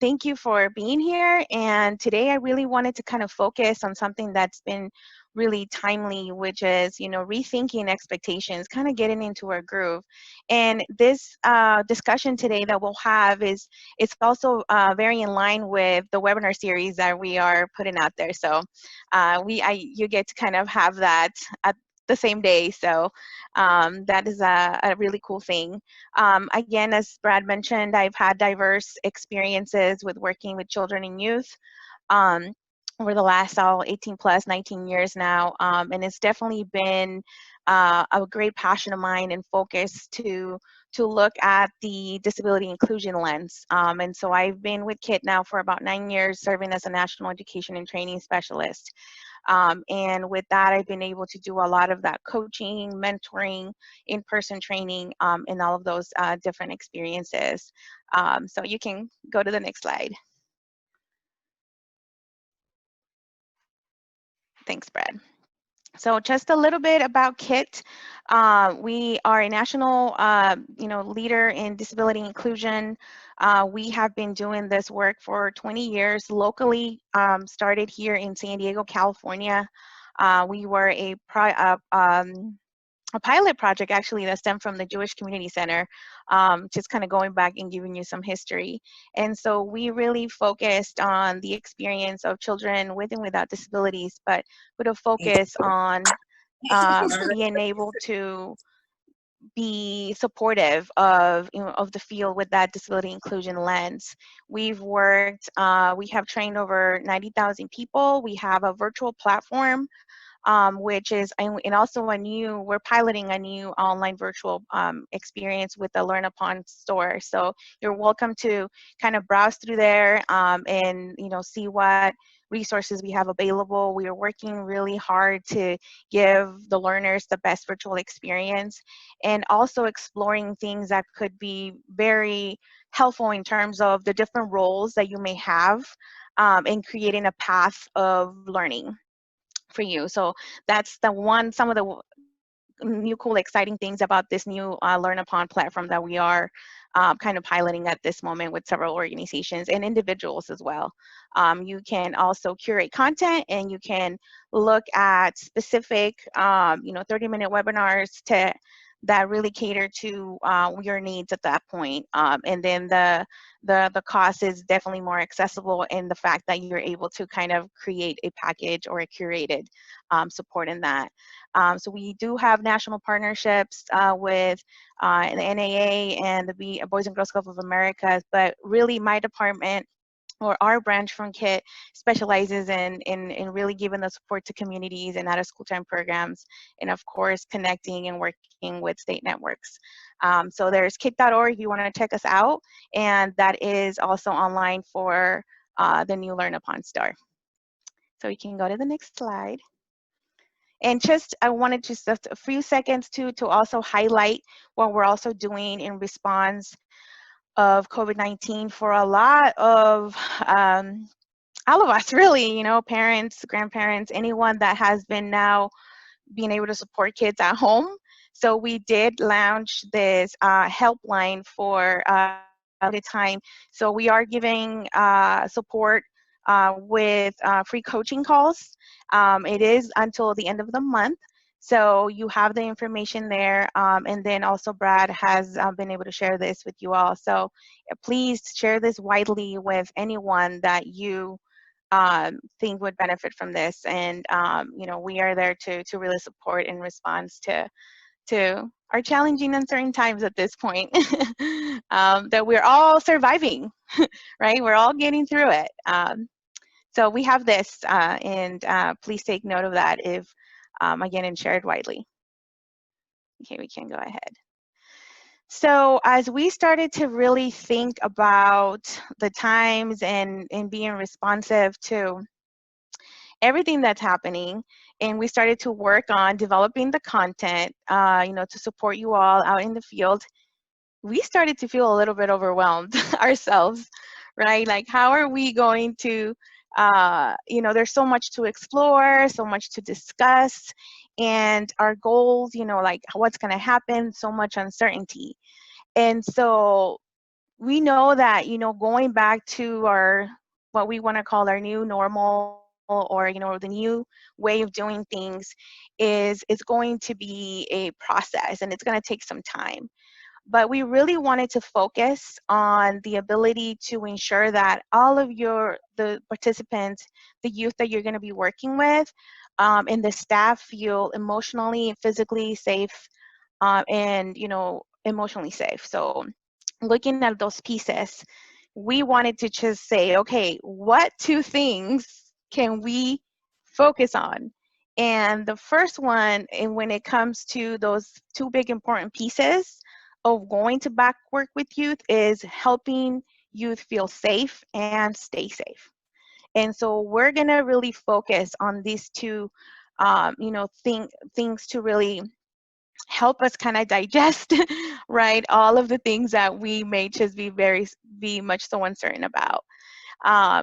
thank you for being here. And today I really wanted to kind of focus on something that's been really timely, which is, rethinking expectations, kind of getting into our groove. And this discussion today that we'll have it's also very in line with the webinar series that we are putting out there. So you get to kind of have that at the same day. So that is a really cool thing. Again, as Brad mentioned, I've had diverse experiences with working with children and youth um, over the last 18 plus 19 years now. And it's definitely been a great passion of mine and focus to look at the disability inclusion lens. And so I've been with KIT now for about 9 years, serving as a national education and training specialist. And with that, I've been able to do a lot of that coaching, mentoring, in-person training, and all of those different experiences. So you can go to the next slide. Thanks, Brad. So just a little bit about KIT. We are a national, leader in disability inclusion. We have been doing this work for 20 years locally, started here in San Diego, California. We were a pilot project actually that stemmed from the Jewish Community Center, just kind of going back and giving you some history. And so we really focused on the experience of children with and without disabilities, but with a focus on being able to be supportive of of the field with that disability inclusion lens. We've worked, we have trained over 90,000 people. We have a virtual platform which is, and also we're piloting a new online virtual experience with the Learn Upon store. So you're welcome to kind of browse through there and, see what resources we have available. We are working really hard to give the learners the best virtual experience and also exploring things that could be very helpful in terms of the different roles that you may have in creating a path of learning for you. So that's some of the new cool exciting things about this new Learn Upon platform that we are kind of piloting at this moment with several organizations and individuals as well. You can also curate content and you can look at specific 30-minute webinars that really cater to your needs at that point. And then the cost is definitely more accessible in the fact that you're able to kind of create a package or a curated support in that. So we do have national partnerships with the NAA and the Boys and Girls Club of America, but really my department or our branch from KIT specializes in really giving the support to communities and out-of-school time programs, and of course, connecting and working with state networks. So there's kit.org if you want to check us out, and that is also online for the new Learn Upon store. So we can go to the next slide. And I wanted just a few seconds to also highlight what we're also doing in response of COVID-19 for a lot of all of us, really, parents, grandparents, anyone that has been now being able to support kids at home. So we did launch this helpline for the time. So we are giving support with free coaching calls. It is until the end of the month. So you have the information there. And then also Brad has been able to share this with you all. So please share this widely with anyone that you think would benefit from this. And, we are there to really support in response to our challenging, uncertain times at this point that we're all surviving, right? We're all getting through it. So we have this, and please take note of that if, again, and share it widely. Okay, we can go ahead. So as we started to really think about the times and being responsive to everything that's happening, and we started to work on developing the content, to support you all out in the field, we started to feel a little bit overwhelmed ourselves, right? Like, how are we going to, there's so much to explore, so much to discuss, and our goals, like what's going to happen, so much uncertainty. And so we know that, you know, going back to our, what we want to call our new normal, or, you know, the new way of doing things is going to be a process, and it's going to take some time. But we really wanted to focus on the ability to ensure that all of the participants, the youth that you're going to be working with, and the staff feel emotionally and physically safe, and, you know, emotionally safe. So looking at those pieces, we wanted to just say, okay, what two things can we focus on? And the first one, and when it comes to those two big important pieces of going to back work with youth, is helping youth feel safe and stay safe. And so we're gonna really focus on these two, you know, things to really help us kind of digest, right, all of the things that we may just be much so uncertain about.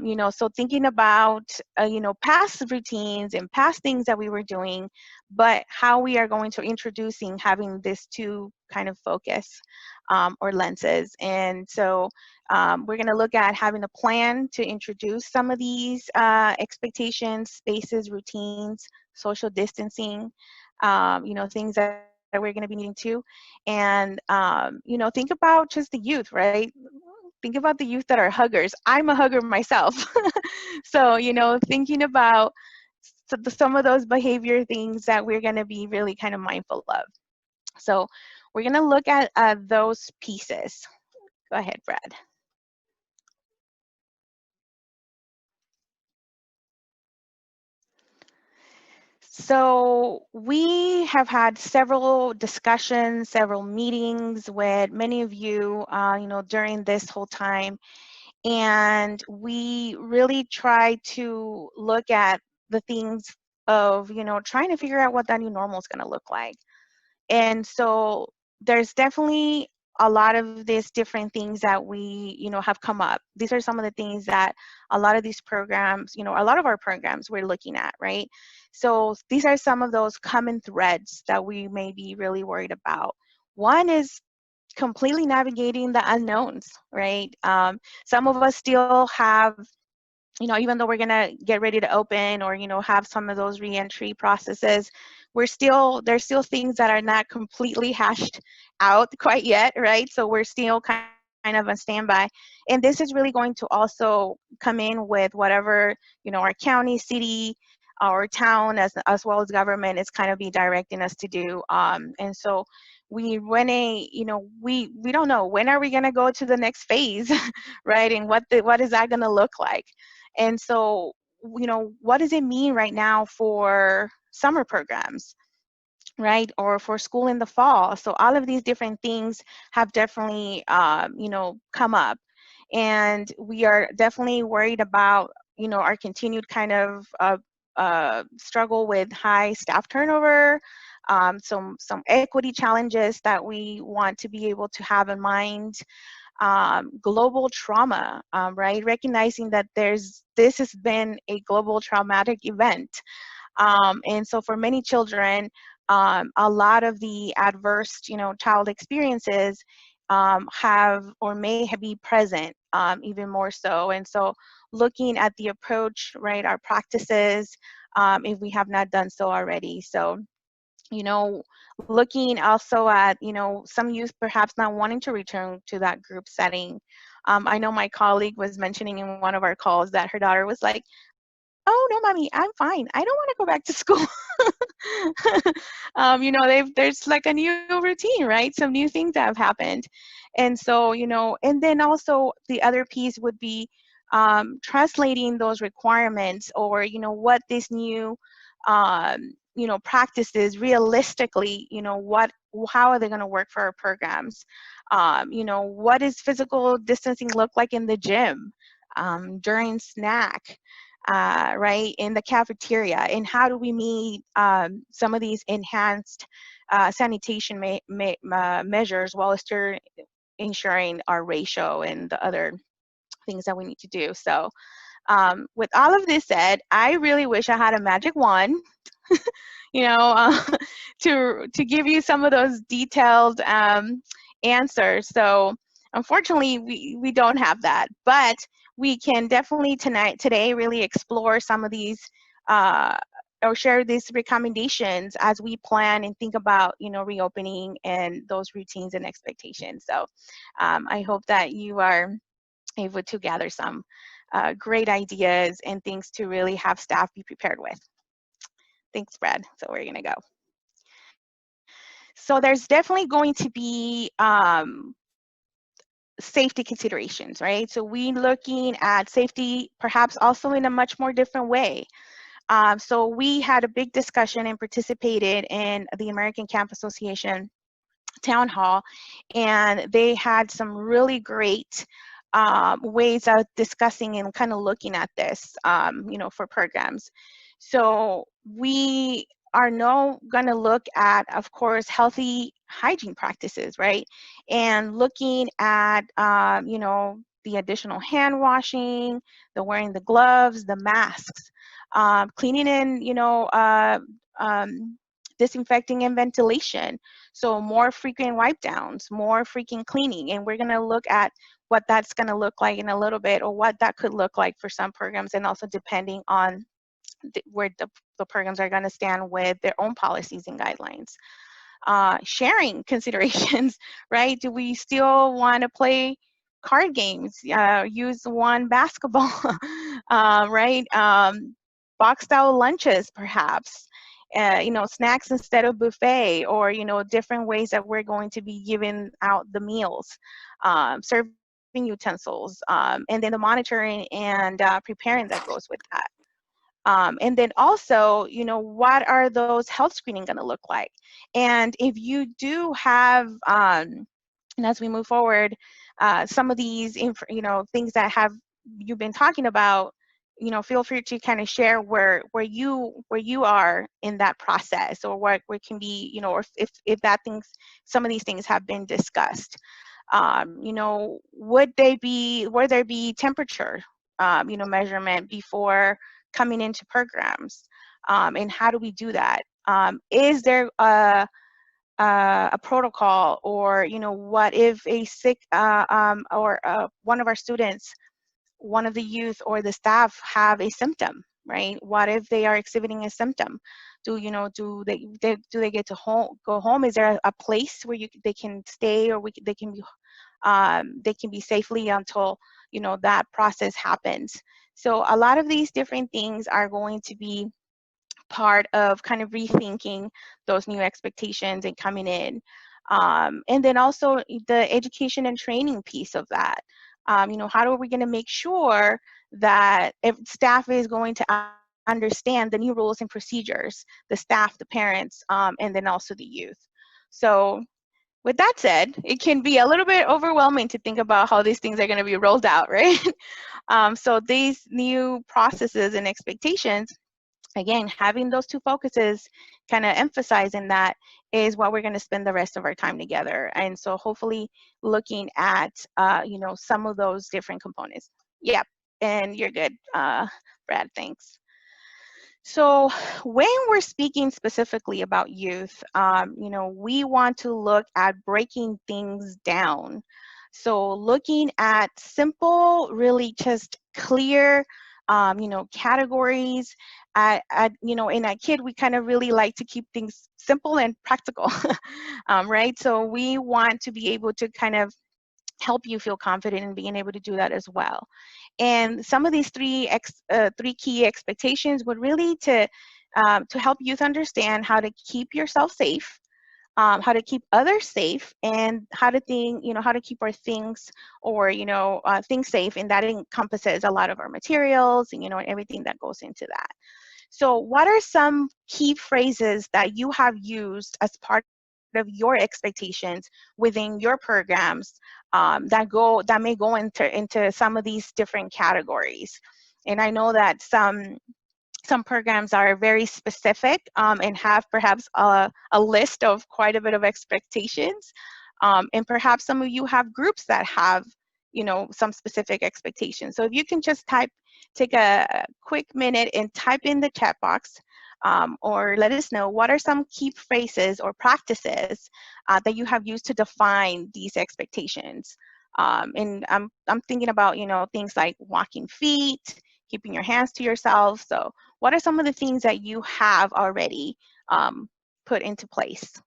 You know, so thinking about, you know, past routines and past things that we were doing, but how we are going to introducing having this two kind of focus, or lenses. And so we're going to look at having a plan to introduce some of these expectations, spaces, routines, social distancing, you know, things that we're going to be needing to. And, you know, think about just the youth, right? Think about the youth that are huggers. I'm a hugger myself. So, you know, thinking about some of those behavior things that we're going to be really kind of mindful of. So we're going to look at those pieces. Go ahead, Brad. So we have had several discussions, several meetings with many of you, you know, during this whole time. And we really try to look at the things of, you know, trying to figure out what that new normal is going to look like. And so there's definitely a lot of these different things that we, you know, have come up. These are some of the things that a lot of these programs, you know, a lot of our programs we're looking at, right? So these are some of those common threads that we may be really worried about. One is completely navigating the unknowns, right? Some of us still have, you know, even though we're gonna get ready to open, or, you know, have some of those reentry processes, there's still things that are not completely hashed out quite yet, right? So we're still kind of on standby. And this is really going to also come in with whatever, you know, our county, city, or town, as well as government, is kind of be directing us to do. And so you know, we don't know when are we going to go to the next phase, right? And what is that going to look like? And so, you know, what does it mean right now for summer programs, right? Or for school in the fall? So all of these different things have definitely, you know, come up. And we are definitely worried about, you know, our continued kind of struggle with high staff turnover, some equity challenges that we want to be able to have in mind, global trauma, right? Recognizing that this has been a global traumatic event. And so for many children, a lot of the adverse, you know, child experiences have or may be present, even more so. And so looking at the approach, right, our practices, if we have not done so already. So, you know, looking also at, you know, some youth perhaps not wanting to return to that group setting. I know my colleague was mentioning in one of our calls that her daughter was like, "Oh no, mommy, I'm fine. I don't want to go back to school." You know, there's like a new routine, right? Some new things that have happened. And so, you know, and then also the other piece would be translating those requirements, or, you know, what this new, you know, practices realistically, you know, how are they going to work for our programs? You know, what does physical distancing look like in the gym, during snack? Right, in the cafeteria, and how do we meet some of these enhanced sanitation measures, while still ensuring our ratio and the other things that we need to do. So with all of this said, I really wish I had a magic wand, you know, to give you some of those detailed answers. So Unfortunately, we don't have that, but we can definitely today really explore some of these uh, or share these recommendations as we plan and think about, reopening and those routines and expectations. So I hope that you are able to gather some great ideas and things to really have staff be prepared with. Thanks, Brad. So we're going to go. So there's definitely going to be safety considerations, right? So we looking at safety perhaps also in a much more different way. So we had a big discussion and participated in the American Camp Association town hall, and they had some really great ways of discussing and kind of looking at this, for programs. So we are now going to look at, of course, healthy hygiene practices, right? And looking at, the additional hand washing, the wearing the gloves, the masks, cleaning and, disinfecting and ventilation. So more frequent wipe downs, more frequent cleaning. And we're going to look at what that's going to look like in a little bit, or what that could look like for some programs, and also depending on where the programs are going to stand with their own policies and guidelines. Sharing considerations, right? Do we still want to play card games, use one basketball, right? Box style lunches, perhaps. Snacks instead of buffet, or, different ways that we're going to be giving out the meals, serving utensils, and then the monitoring and preparing that goes with that. And then also, what are those health screening going to look like? And if you do have, and as we move forward, some of these, things that you've been talking about, feel free to kind of share where you are in that process, or what can be, or if some of these things have been discussed. Would there be temperature, measurement before coming into programs, and how do we do that? Is there a protocol, or what if a sick or one of our students, one of the youth or the staff have a symptom, right? What if they are exhibiting a symptom? Do they get to go home? Is there a place where they can stay, or they can be safely until that process happens? So a lot of these different things are going to be part of kind of rethinking those new expectations and coming in. And then also the education and training piece of that. How are we going to make sure that if staff is going to understand the new rules and procedures, the staff, the parents, and then also the youth. So with that said, it can be a little bit overwhelming to think about how these things are going to be rolled out, right? So these new processes and expectations, again, having those two focuses, kind of emphasizing that, is what we're going to spend the rest of our time together. And so hopefully looking at, some of those different components. Yep, and you're good, Brad, thanks. So when we're speaking specifically about youth, we want to look at breaking things down. So looking at simple, really just clear, categories. In a kid, we kind of really like to keep things simple and practical, right? So we want to be able to kind of help you feel confident in being able to do that as well. And some of these three key expectations would really to help youth understand how to keep yourself safe, how to keep others safe, and how to keep our things, or things safe, and that encompasses a lot of our materials, and everything that goes into that. So what are some key phrases that you have used as part of your expectations within your programs, that may go into some of these different categories? And I know that some programs are very specific, and have perhaps a list of quite a bit of expectations, and perhaps some of you have groups that have some specific expectations. So if you can just take a quick minute and type in the chat box, or let us know what are some key phrases or practices that you have used to define these expectations. And I'm thinking about, you know, things like walking feet, keeping your hands to yourself. So what are some of the things that you have already put into place?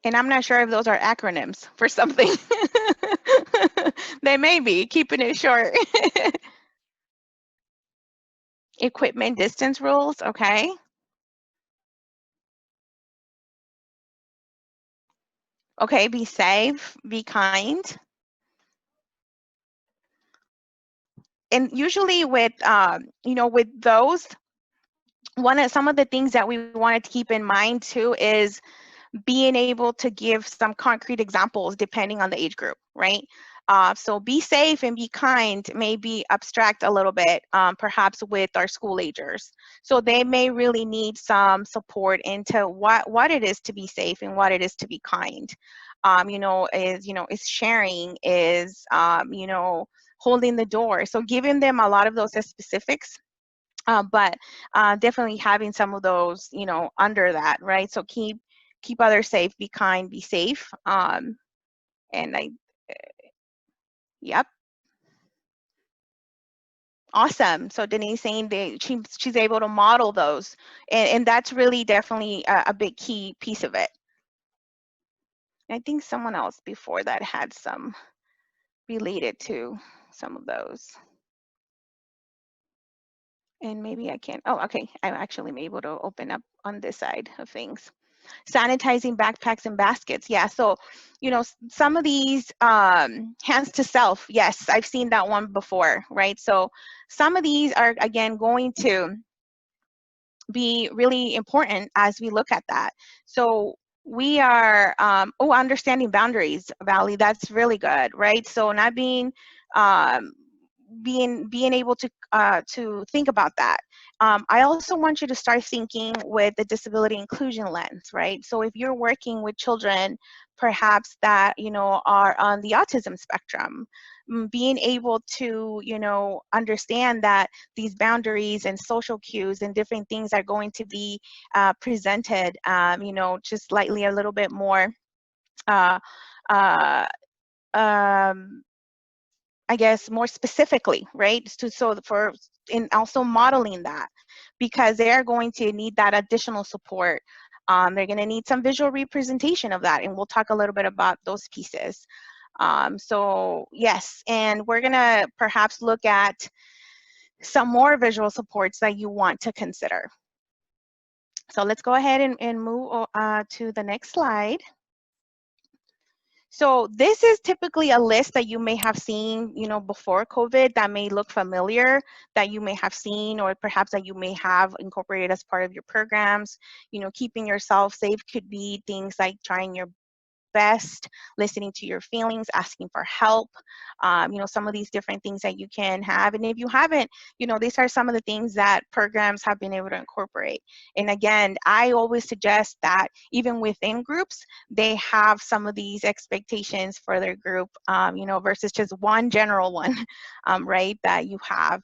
And I'm not sure if those are acronyms for something. They may be, keeping it short. Equipment distance rules, okay. Okay, be safe, be kind. And usually with, you know, with those, some of the things that we wanted to keep in mind too is being able to give some concrete examples depending on the age group, right? So be safe and be kind may be abstract a little bit, perhaps with our school agers. So they may really need some support into what it is to be safe and what it is to be kind. Is sharing, is holding the door. So giving them a lot of those specifics, but definitely having some of those, under that, right? So keep others safe, be kind, be safe. And yep, awesome. So Denise saying that she's able to model those, and that's really definitely a big key piece of it. I think someone else before that had some related to some of those. And maybe I can, oh, okay, I'm actually able to open up on this side of things. Sanitizing backpacks and baskets. Yeah, so, some of these hands to self, yes, I've seen that one before, right? So some of these are, again, going to be really important as we look at that. So we are, understanding boundaries, Valley, that's really good, right? So not um, being able to think about that. I also want you to start thinking with the disability inclusion lens, right? So if you're working with children, perhaps that are on the autism spectrum, being able to understand that these boundaries and social cues and different things are going to be presented, just slightly a little bit more. Uh, uh, um, I guess more specifically, right? And also modeling that, because they're going to need that additional support. They're going to need some visual representation of that, and we'll talk a little bit about those pieces. So yes, and we're going to perhaps look at some more visual supports that you want to consider. So let's go ahead and move to the next slide. So this is typically a list that you may have seen, before COVID, that may look familiar, that you may have seen, or perhaps that you may have incorporated as part of your programs. Keeping yourself safe could be things like trying your best, listening to your feelings, asking for help, some of these different things that you can have. And if you haven't, these are some of the things that programs have been able to incorporate. And again, I always suggest that even within groups, they have some of these expectations for their group, versus just one general one, right, that you have.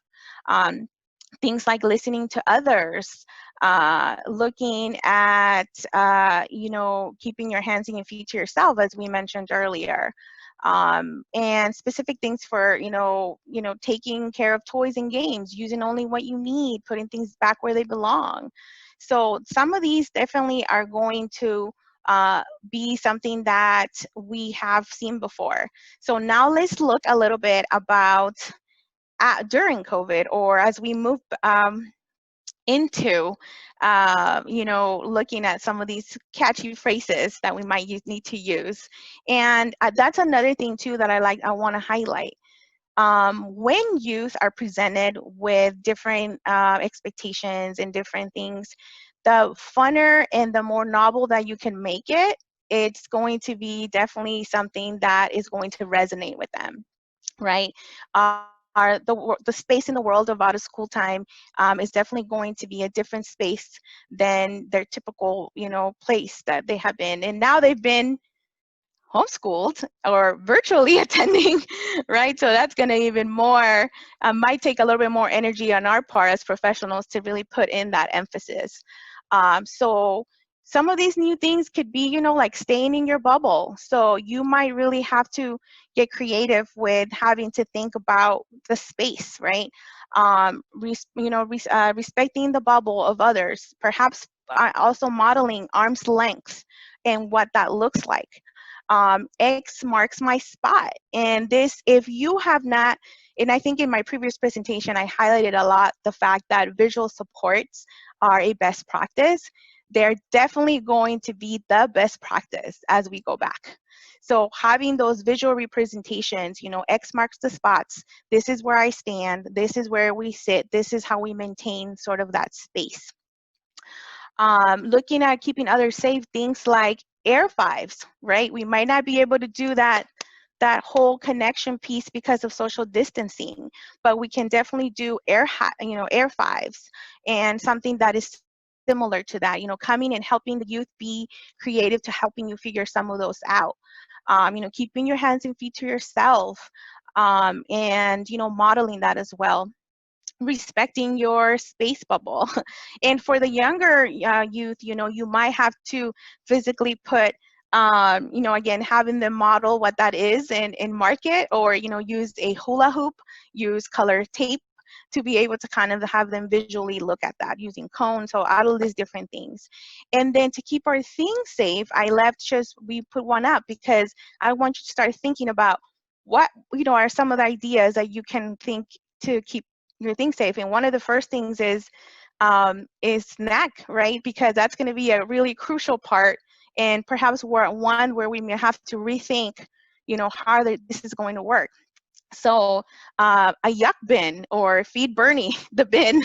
Things like listening to others, looking at, keeping your hands and your feet to yourself, as we mentioned earlier, and specific things for, taking care of toys and games, using only what you need, putting things back where they belong. So some of these definitely are going to be something that we have seen before. So now let's look a little bit about during COVID, or as we move into, looking at some of these catchy phrases that we might need to use. And that's another thing too that I want to highlight. When youth are presented with different expectations and different things, the funner and the more novel that you can make it, it's going to be definitely something that is going to resonate with them, right? The space in the world of out of school time is definitely going to be a different space than their typical, place that they have been. And now they've been homeschooled or virtually attending, right? So that's going to even more, might take a little bit more energy on our part as professionals to really put in that emphasis. So some of these new things could be, you know, like staying in your bubble. So you might really have to get creative with having to think about the space, right? Respecting the bubble of others, perhaps also modeling arm's length and what that looks like. X marks my spot. And this, if you have not, and I think in my previous presentation, I highlighted a lot the fact that visual supports are a best practice. They're definitely going to be the best practice as we go back. So having those visual representations, you know, X marks the spots, this is where I stand, this is where we sit, this is how we maintain sort of that space. Looking at keeping others safe, things like air fives, right? We might not be able to do that whole connection piece because of social distancing, but we can definitely do air fives, and something that is similar to that, you know, coming and helping the youth be creative to helping you figure some of those out. You know, keeping your hands and feet to yourself, and, you know, modeling that as well. Respecting your space bubble. And for the younger youth, you know, you might have to physically put, you know, again, having them model what that is and mark it, or, you know, use a hula hoop, use color tape to be able to kind of have them visually look at that using cones, so all of these different things. And then to keep our things safe, we put one up because I want you to start thinking about what, you know, are some of the ideas that you can think to keep your things safe. And one of the first things is snack, right? Because that's going to be a really crucial part, and perhaps one where we may have to rethink, you know, how this is going to work. So a yuck bin or feed Bernie, the bin,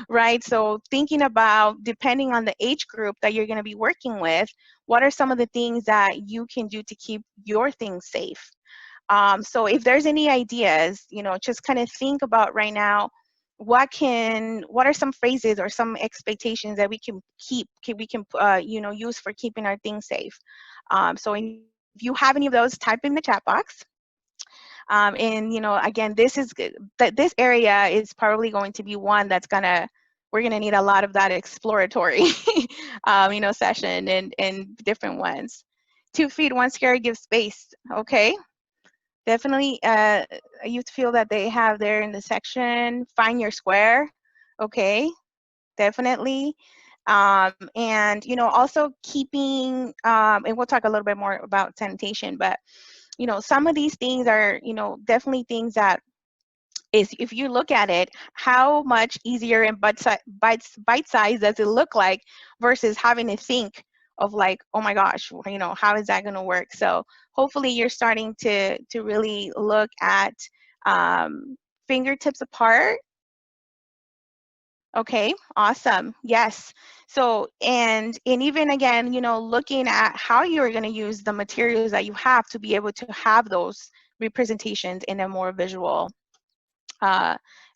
right? So thinking about, depending on the age group that you're going to be working with, what are some of the things that you can do to keep your things safe? So if there's any ideas, you know, just kind of think about right now, what are some phrases or some expectations that we can you know, use for keeping our things safe. So if you have any of those, type in the chat box. And, you know, again, this area is probably going to be one that's we're gonna need a lot of that exploratory, you know, session and different ones. 2 feet, 1 square, give space. Okay. Definitely, you feel that they have there in the section, find your square. Okay, definitely. And, you know, also keeping, and we'll talk a little bit more about sanitation, but, you know, some of these things are, you know, definitely things that is, if you look at it, how much easier and bite size does it look like versus having to think of like, oh my gosh, you know, how is that going to work? So hopefully you're starting to really look at fingertips apart. Okay, awesome. Yes. So, and even again, you know, looking at how you're going to use the materials that you have to be able to have those representations in a more visual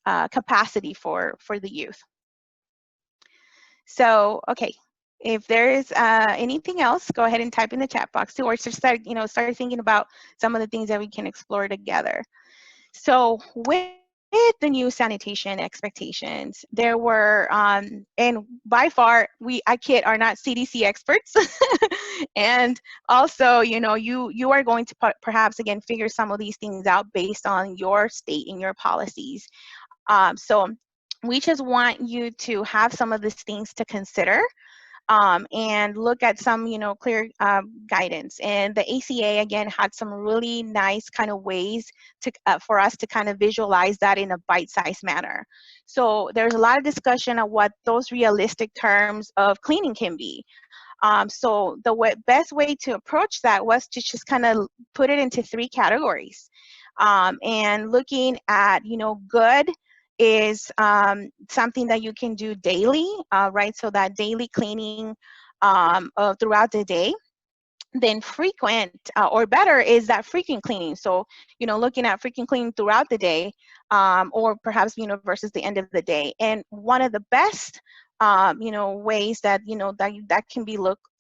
capacity for the youth. So, okay, if there is anything else, go ahead and type in the chat box too, or just start thinking about some of the things that we can explore together. So with the new sanitation expectations, there were, and by far, I kid, are not CDC experts. And also, you know, you are going to perhaps, again, figure some of these things out based on your state and your policies. So we just want you to have some of these things to consider, and look at some, you know, clear guidance. And the ACA, again, had some really nice kind of ways to for us to kind of visualize that in a bite-sized manner. So there's a lot of discussion of what those realistic terms of cleaning can be. So the best way to approach that was to just kind of put it into 3 categories. And looking at, you know, good is something that you can do daily, right? So that daily cleaning throughout the day. Then frequent or better is that frequent cleaning. So, you know, looking at frequent cleaning throughout the day, or perhaps, you know, versus the end of the day. And one of the best, you know, ways that, you know, that can be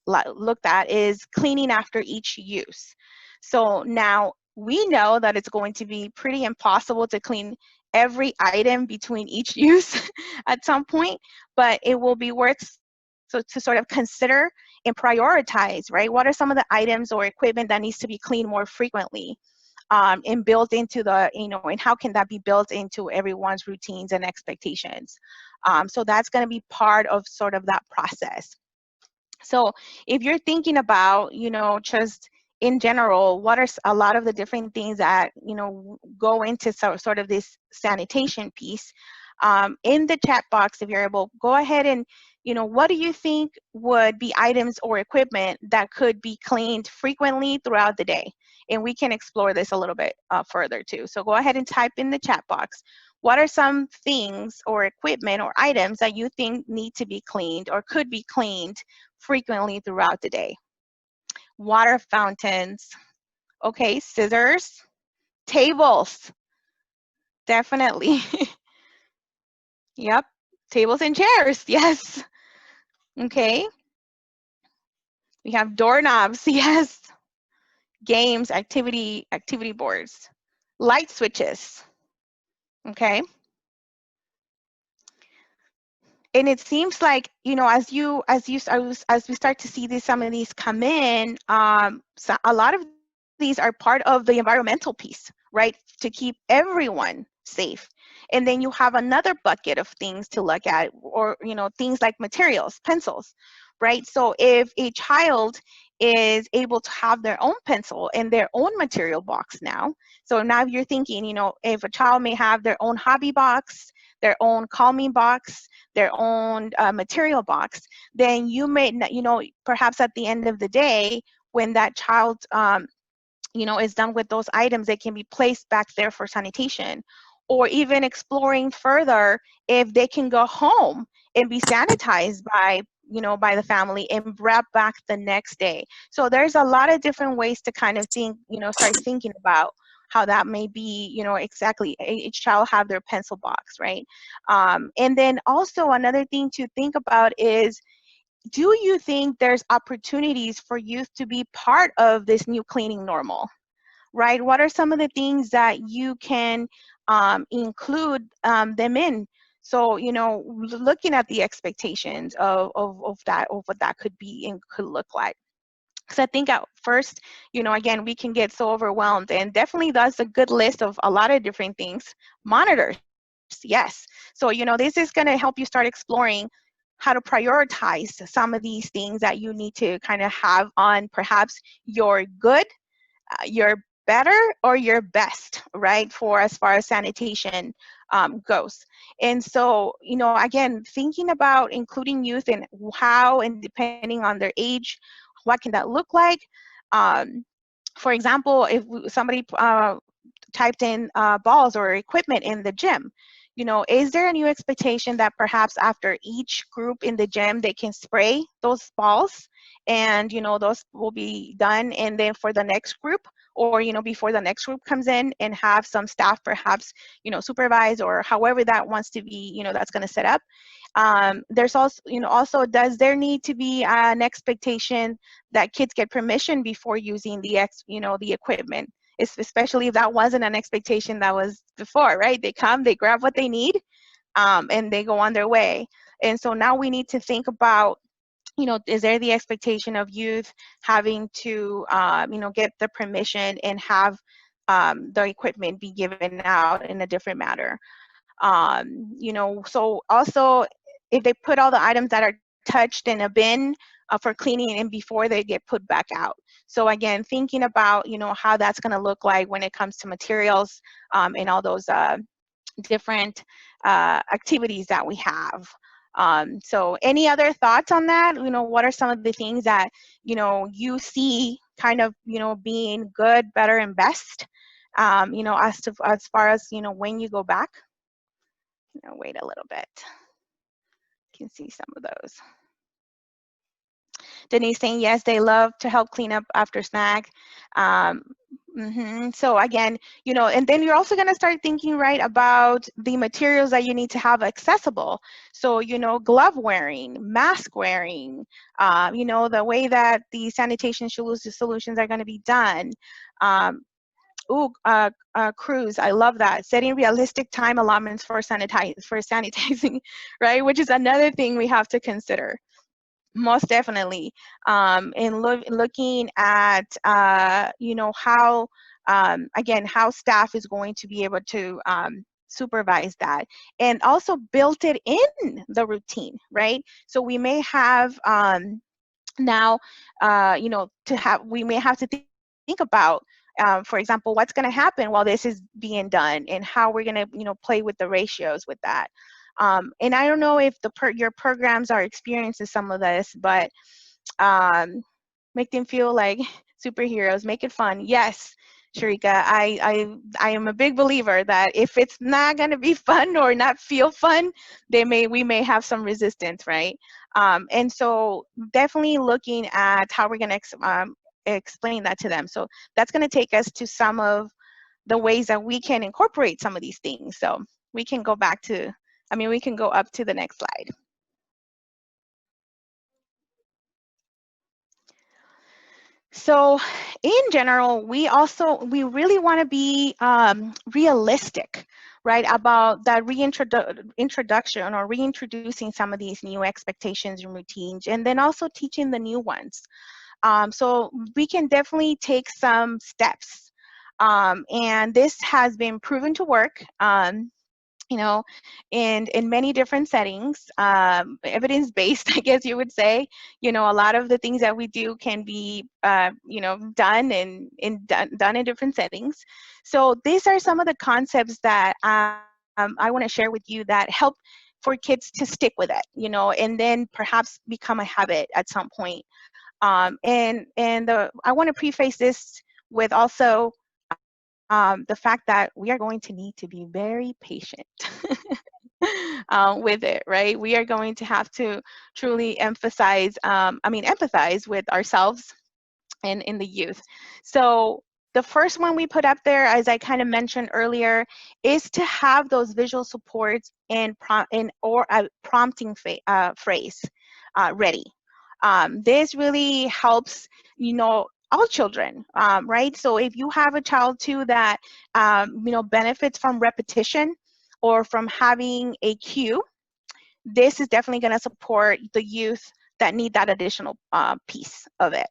looked at is cleaning after each use. So now we know that it's going to be pretty impossible to clean every item between each use at some point, but it will be worth to sort of consider and prioritize, right? What are some of the items or equipment that needs to be cleaned more frequently, and built into the, and how can that be built into everyone's routines and expectations? So that's going to be part of sort of that process. So if you're thinking about, just in general, what are a lot of the different things that, go into sort of this sanitation piece, in the chat box, if you're able, go ahead and, what do you think would be items or equipment that could be cleaned frequently throughout the day? And we can explore this a little bit further too. So go ahead and type in the chat box. What are some things or equipment or items that you think need to be cleaned or could be cleaned frequently throughout the day? Water fountains, okay, scissors, tables, definitely. Yep, tables and chairs, yes. Okay, we have doorknobs, yes. Games, activity boards, light switches, okay. And it seems like, as we start to see some of these come in, so a lot of these are part of the environmental piece, right? To keep everyone safe. And then you have another bucket of things to look at, or, things like materials, pencils, right? So if a child is able to have their own pencil and their own material box now, so now you're thinking, if a child may have their own hobby box, their own calming box, their own material box, then you may, perhaps at the end of the day, when that child, is done with those items, they can be placed back there for sanitation. Or even exploring further, if they can go home and be sanitized by, by the family and brought back the next day. So there's a lot of different ways to kind of think, start thinking about how that may be, exactly, each child have their pencil box, right? And then also another thing to think about is, do you think there's opportunities for youth to be part of this new cleaning normal, right? What are some of the things that you can include them in? So, looking at the expectations of that, of what that could be and could look like. Because I think at first, again, we can get so overwhelmed, and definitely that's a good list of a lot of different things. Monitors, yes. So, this is going to help you start exploring how to prioritize some of these things that you need to kind of have on perhaps your good, your better, or your best, right, for as far as sanitation goes. And so, again, thinking about including youth and how, and depending on their age, what can that look like? For example, if somebody typed in balls or equipment in the gym, is there a new expectation that perhaps after each group in the gym, they can spray those balls, and, those will be done, and then for the next group, or, before the next group comes in, and have some staff perhaps, supervise, or however that wants to be, that's going to set up. There's also, also, does there need to be an expectation that kids get permission before using the the equipment? Especially if that wasn't an expectation that was before, right? They come, they grab what they need, and they go on their way. And so now we need to think about, is there the expectation of youth having to, get the permission and have the equipment be given out in a different manner? So also, if they put all the items that are touched in a bin for cleaning and before they get put back out. So again, thinking about, how that's going to look like when it comes to materials, and all those different activities that we have. So any other thoughts on that? What are some of the things that, you see kind of, being good, better, and best, as far as, when you go back? Wait a little bit. You can see some of those. Denise saying, yes, they love to help clean up after snack. So again, and then you're also going to start thinking, right, about the materials that you need to have accessible. So, glove wearing, mask wearing, the way that the sanitation solutions are going to be done. Cruise, I love that. Setting realistic time allotments for sanitizing, right, which is another thing we have to consider. Most definitely. And looking at, how, again, how staff is going to be able to supervise that, and also built it in the routine, right? So we may have now, we may have to think about, for example, what's going to happen while this is being done, and how we're going to, play with the ratios with that. And I don't know if your programs are experiencing some of this, but make them feel like superheroes, make it fun. Yes, Sharika, I am a big believer that if it's not going to be fun or not feel fun, we may have some resistance, right? And so definitely looking at how we're going to explain that to them. So that's going to take us to some of the ways that we can incorporate some of these things. So we can go back to, we can go up to the next slide. So in general, we really want to be realistic, right, about that introduction or reintroducing some of these new expectations and routines, and then also teaching the new ones. So we can definitely take some steps. And this has been proven to work. In many different settings, evidence-based, I guess you would say. A lot of the things that we do can be, done done in different settings. So these are some of the concepts that I want to share with you that help for kids to stick with it, and then perhaps become a habit at some point. I want to preface this with also the fact that we are going to need to be very patient with it, right? We are going to have to truly empathize with ourselves and in the youth. So the first one we put up there, as I kind of mentioned earlier, is to have those visual supports and or a prompting phrase ready. This really helps, all children, right? So if you have a child too that, benefits from repetition or from having a cue, this is definitely going to support the youth that need that additional piece of it.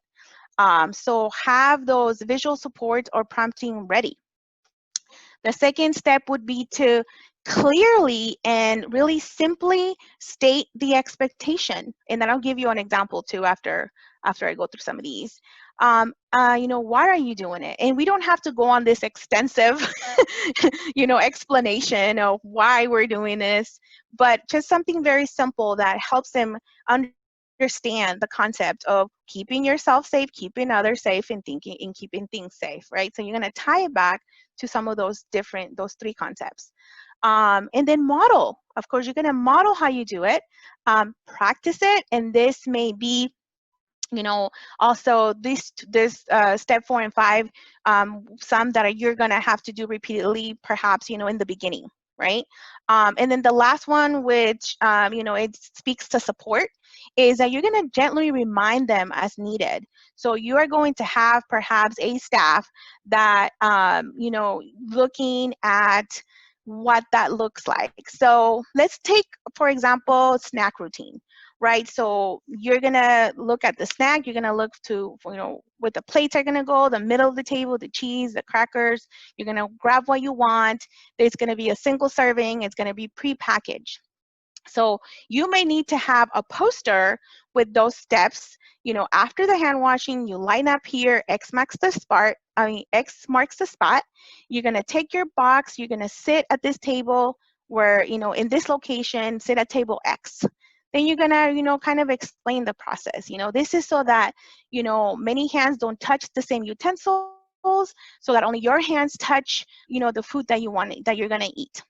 So have those visual supports or prompting ready. The second step would be to clearly and really simply state the expectation. And then I'll give you an example too after I go through some of these. Why are you doing it? And we don't have to go on this extensive, explanation of why we're doing this, but just something very simple that helps them understand the concept of keeping yourself safe, keeping others safe, and keeping things safe, right? So you're going to tie it back to some of those three concepts. And then model. Of course, you're going to model how you do it, practice it, and this may be, also this step 4 and 5, some that you're going to have to do repeatedly, perhaps, in the beginning, right? And then the last one, which, it speaks to support, is that you're going to gently remind them as needed. So you are going to have perhaps a staff that, looking at what that looks like. So let's take, for example, snack routine, right? So you're gonna look at the snack, you're gonna look to, where the plates are gonna go, the middle of the table, the cheese, the crackers, you're gonna grab what you want. There's gonna be a single serving, it's gonna be pre-packaged. So you may need to have a poster with those steps. After the hand washing, you line up here, X marks the spot. X marks the spot. You're gonna take your box, you're gonna sit at this table where, in this location, sit at table X. Then you're gonna, kind of explain the process. This is so that, many hands don't touch the same utensils, so that only your hands touch, the food that you're gonna eat.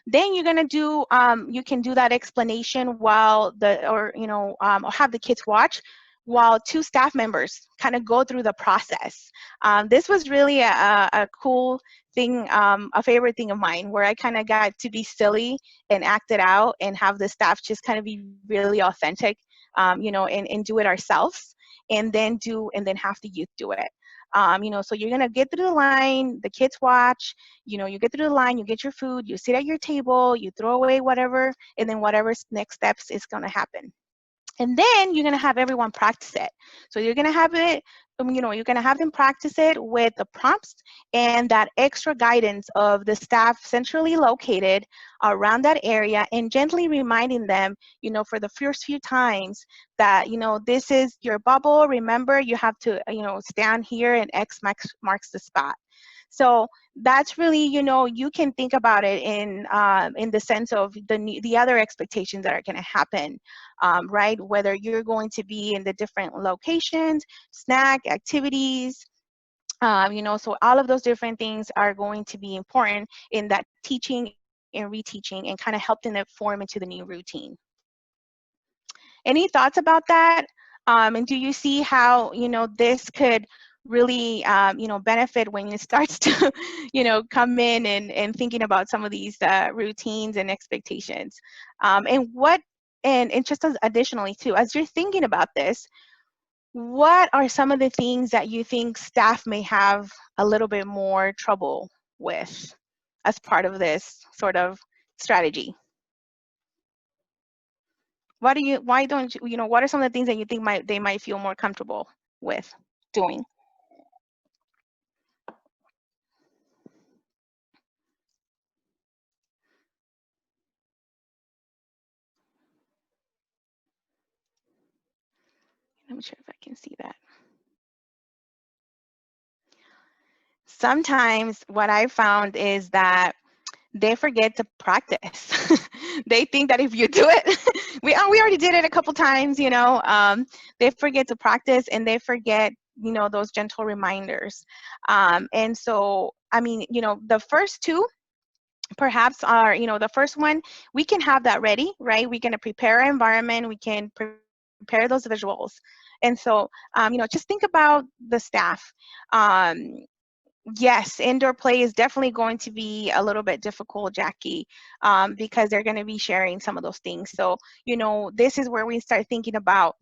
Then you're gonna do, you can do that explanation while or have the kids watch while 2 staff members kind of go through the process. This was really a cool thing, a favorite thing of mine, where I kind of got to be silly and act it out and have the staff just kind of be really authentic, and do it ourselves, and then have the youth do it. So you're gonna get through the line, the kids watch, you get through the line, you get your food, you sit at your table, you throw away whatever, and then whatever next steps is gonna happen. And then you're going to have everyone practice it. So you're going to have it, you're going to have them practice it with the prompts and that extra guidance of the staff centrally located around that area, and gently reminding them, for the first few times that, this is your bubble. Remember, you have to, stand here, and X marks the spot. So that's really, you can think about it in the sense of the other expectations that are going to happen, right? Whether you're going to be in the different locations, snack, activities, so all of those different things are going to be important in that teaching and reteaching, and kind of helping it form into the new routine. Any thoughts about that? And do you see how, this could really, benefit when it starts to, come in and thinking about some of these routines and expectations? And just as additionally too, as you're thinking about this, what are some of the things that you think staff may have a little bit more trouble with as part of this sort of strategy? Why don't you, what are some of the things that you think they might feel more comfortable with doing? I'm sure if I can see that. Sometimes what I found is that they forget to practice. They think that if you do it, we already did it a couple times, they forget to practice, and they forget, those gentle reminders. And so, I mean, the first two perhaps are, the first one, we can have that ready, right? We're going to prepare our environment, we can prepare those visuals. And so, just think about the staff. Yes, indoor play is definitely going to be a little bit difficult, Jackie, because they're going to be sharing some of those things. So, this is where we start thinking about,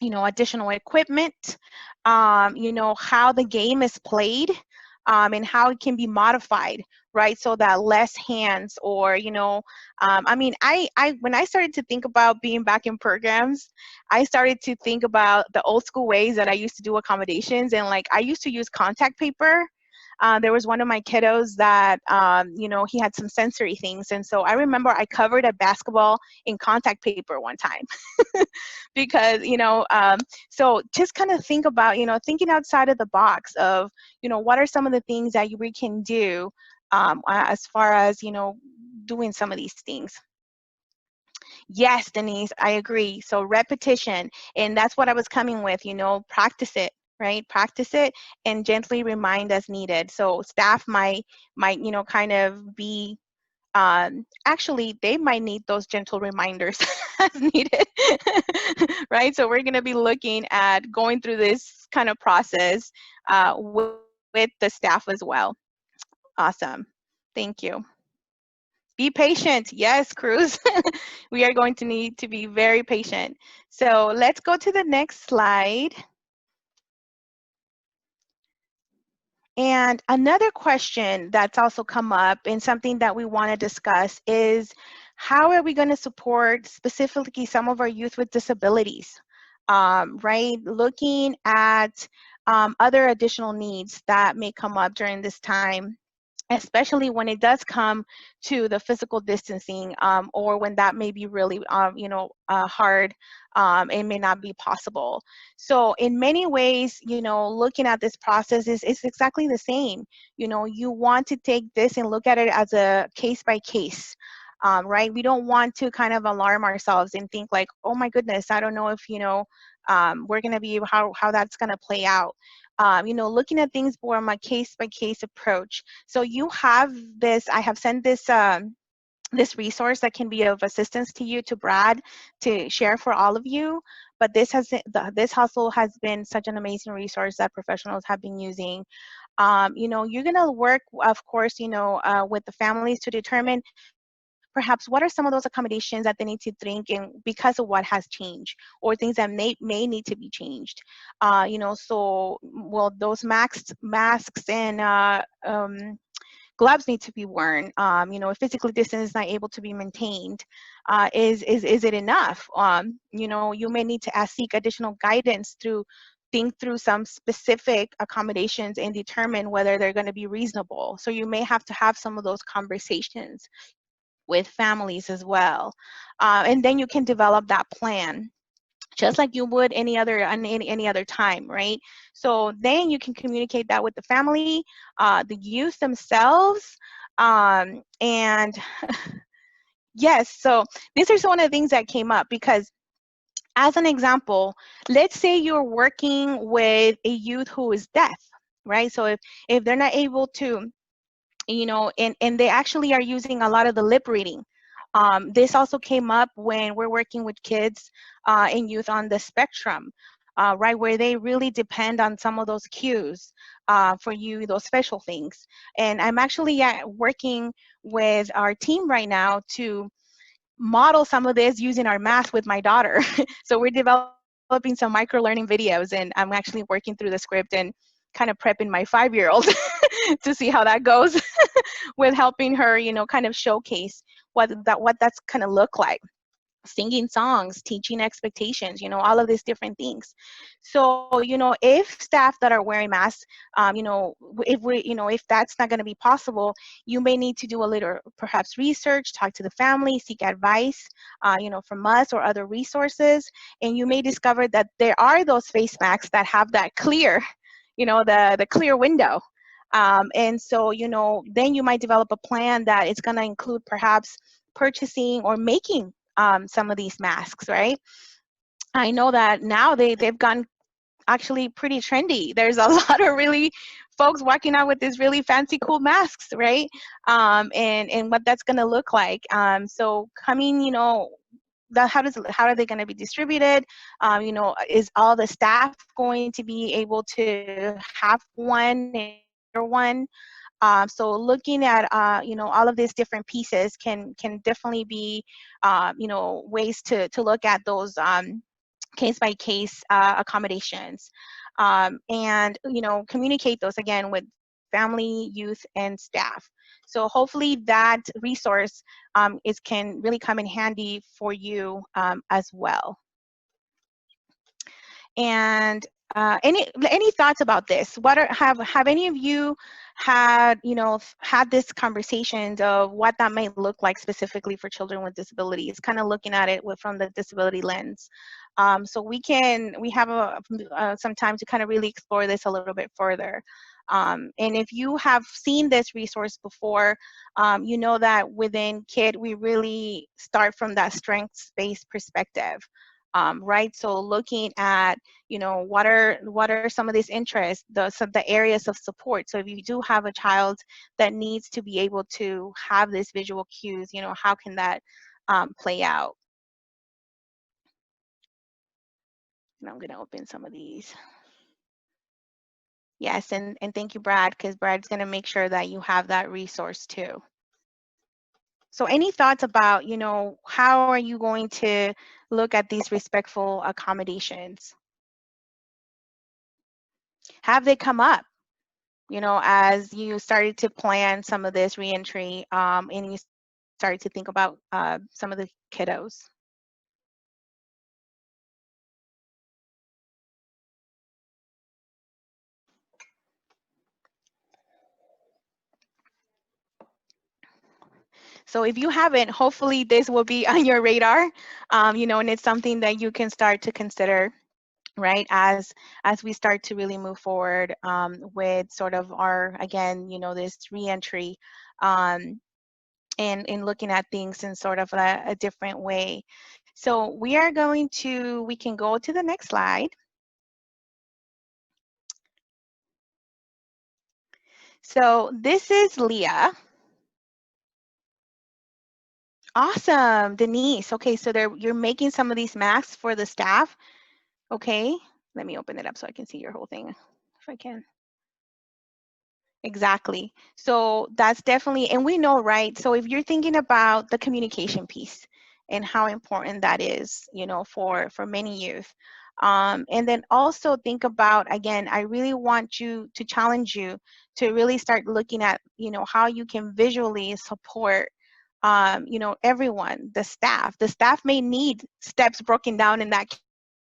additional equipment, how the game is played, and how it can be modified, right? So that less hands, or, I mean, when I started to think about being back in programs, I started to think about the old school ways that I used to do accommodations. And like, I used to use contact paper. There was one of my kiddos that, he had some sensory things. And so I remember I covered a basketball in contact paper one time because, so just kind of think about, thinking outside of the box of, what are some of the things that we can do as far as, doing some of these things. Yes, Denise, I agree. So repetition, and that's what I was coming with, practice it, right? Practice it and gently remind as needed. So staff might, kind of be, actually, they might need those gentle reminders as needed, right? So we're going to be looking at going through this kind of process with the staff as well. Awesome. Thank you. Be patient. Yes, Cruz. We are going to need to be very patient. So let's go to the next slide. And another question that's also come up, and something that we want to discuss, is how are we going to support specifically some of our youth with disabilities, right? Looking at other additional needs that may come up during this time, especially when it does come to the physical distancing, or when that may be really, hard, it may not be possible. So in many ways, looking at this process is exactly the same. You want to take this and look at it as a case by case. Right? We don't want to kind of alarm ourselves and think like, oh my goodness, I don't know if, we're going to be, how that's going to play out. Looking at things from a case-by-case approach. So you have this, I have sent this this resource that can be of assistance to you, to Brad, to share for all of you. But this hustle has been such an amazing resource that professionals have been using. You know, you're gonna work, of course, you know, with the families to determine perhaps what are some of those accommodations that they need to think in because of what has changed, or things that may need to be changed. You know, so well, those masks and gloves need to be worn. You know, if physical distance is not able to be maintained, is it enough? You know, you may need to seek additional guidance through think through some specific accommodations and determine whether they're going to be reasonable. So you may have to have some of those conversations with families as well, and then you can develop that plan just like you would any other time, right? So then you can communicate that with the family, the youth themselves, and yes. So these are some of the things that came up because, as an example, let's say you're working with a youth who is deaf, right? So if they're not able to, you know, and they actually are using a lot of the lip reading. This also came up when we're working with kids and youth on the spectrum, right, where they really depend on some of those cues for you, those special things. And I'm actually working with our team right now to model some of this using our math with my daughter. So we're developing some micro learning videos, and I'm actually working through the script and kind of prepping my 5-year-old to see how that goes with helping her, you know, kind of showcase what that's going to look like, singing songs, teaching expectations, you know, all of these different things. So, you know, if staff that are wearing masks, you know, if that's not going to be possible, you may need to do a little, perhaps research, talk to the family, seek advice, you know, from us or other resources. And you may discover that there are those face masks that have that clear, you know, the clear window. And so, you know, then you might develop a plan that is going to include perhaps purchasing or making some of these masks, right? I know that now they've gotten actually pretty trendy. There's a lot of really folks walking out with these really fancy, cool masks, right? And what that's going to look like. So coming, you know, how are they going to be distributed? You know, is all the staff going to be able to have one and one? So looking at you know, all of these different pieces can definitely be you know, ways to look at those case by case accommodations, and you know, communicate those again with family, youth, and staff. So hopefully that resource can really come in handy for you as well. And any thoughts about this? What have any of you had, you know, had this conversations of what that might look like specifically for children with disabilities, kind of looking at it from the disability lens? So we have some time to kind of really explore this a little bit further. And if you have seen this resource before, you know that within KID we really start from that strengths-based perspective. Right, so looking at, you know, what are some of these interests, the areas of support. So if you do have a child that needs to be able to have this visual cues, you know, how can that play out? And I'm going to open some of these. Yes, and thank you, Brad, because Brad's going to make sure that you have that resource too. So any thoughts about, you know, how are you going to look at these respectful accommodations? Have they come up, you know, as you started to plan some of this reentry, and you started to think about some of the kiddos? So if you haven't, hopefully this will be on your radar, you know, and it's something that you can start to consider, right, as we start to really move forward with sort of our, again, you know, this reentry, and in looking at things in sort of a different way. So we can go to the next slide. So this is Leah. Awesome, Denise. Okay, so you're making some of these masks for the staff. Okay, let me open it up so I can see your whole thing, if I can. Exactly. So that's definitely, and we know, right? So if you're thinking about the communication piece and how important that is, you know, for many youth, and then also think about, again, I really want you to challenge you to really start looking at, you know, how you can visually support, you know, everyone, the staff. The staff may need steps broken down in that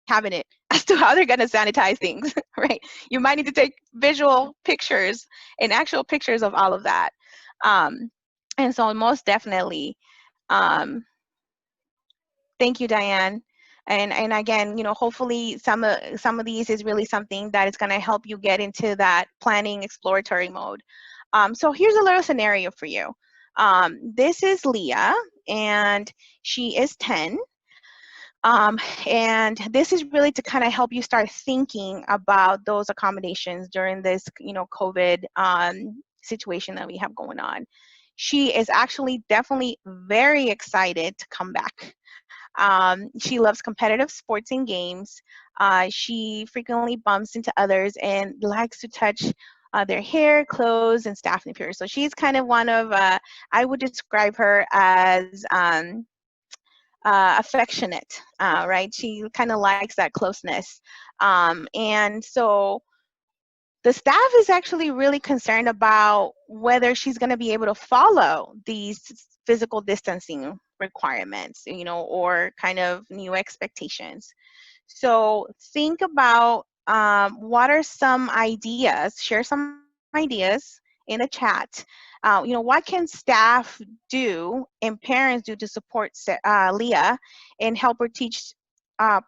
cabinet as to how they're going to sanitize things, right? You might need to take visual pictures and actual pictures of all of that. Um, and so most definitely, um, thank you, Diane. And again, you know, hopefully some of these is really something that is going to help you get into that planning exploratory mode. So here's a little scenario for you. This is Leah, and she is 10. And this is really to kind of help you start thinking about those accommodations during this, you know, COVID situation that we have going on. She is actually definitely very excited to come back. She loves competitive sports and games. She frequently bumps into others and likes to touch their hair, clothes, and staff and peers. So she's kind of one of, I would describe her as affectionate, right? She kind of likes that closeness. And so the staff is actually really concerned about whether she's going to be able to follow these physical distancing requirements, you know, or kind of new expectations. So think about what are some ideas, share some ideas in the chat. You know, what can staff do and parents do to support Leah and help her teach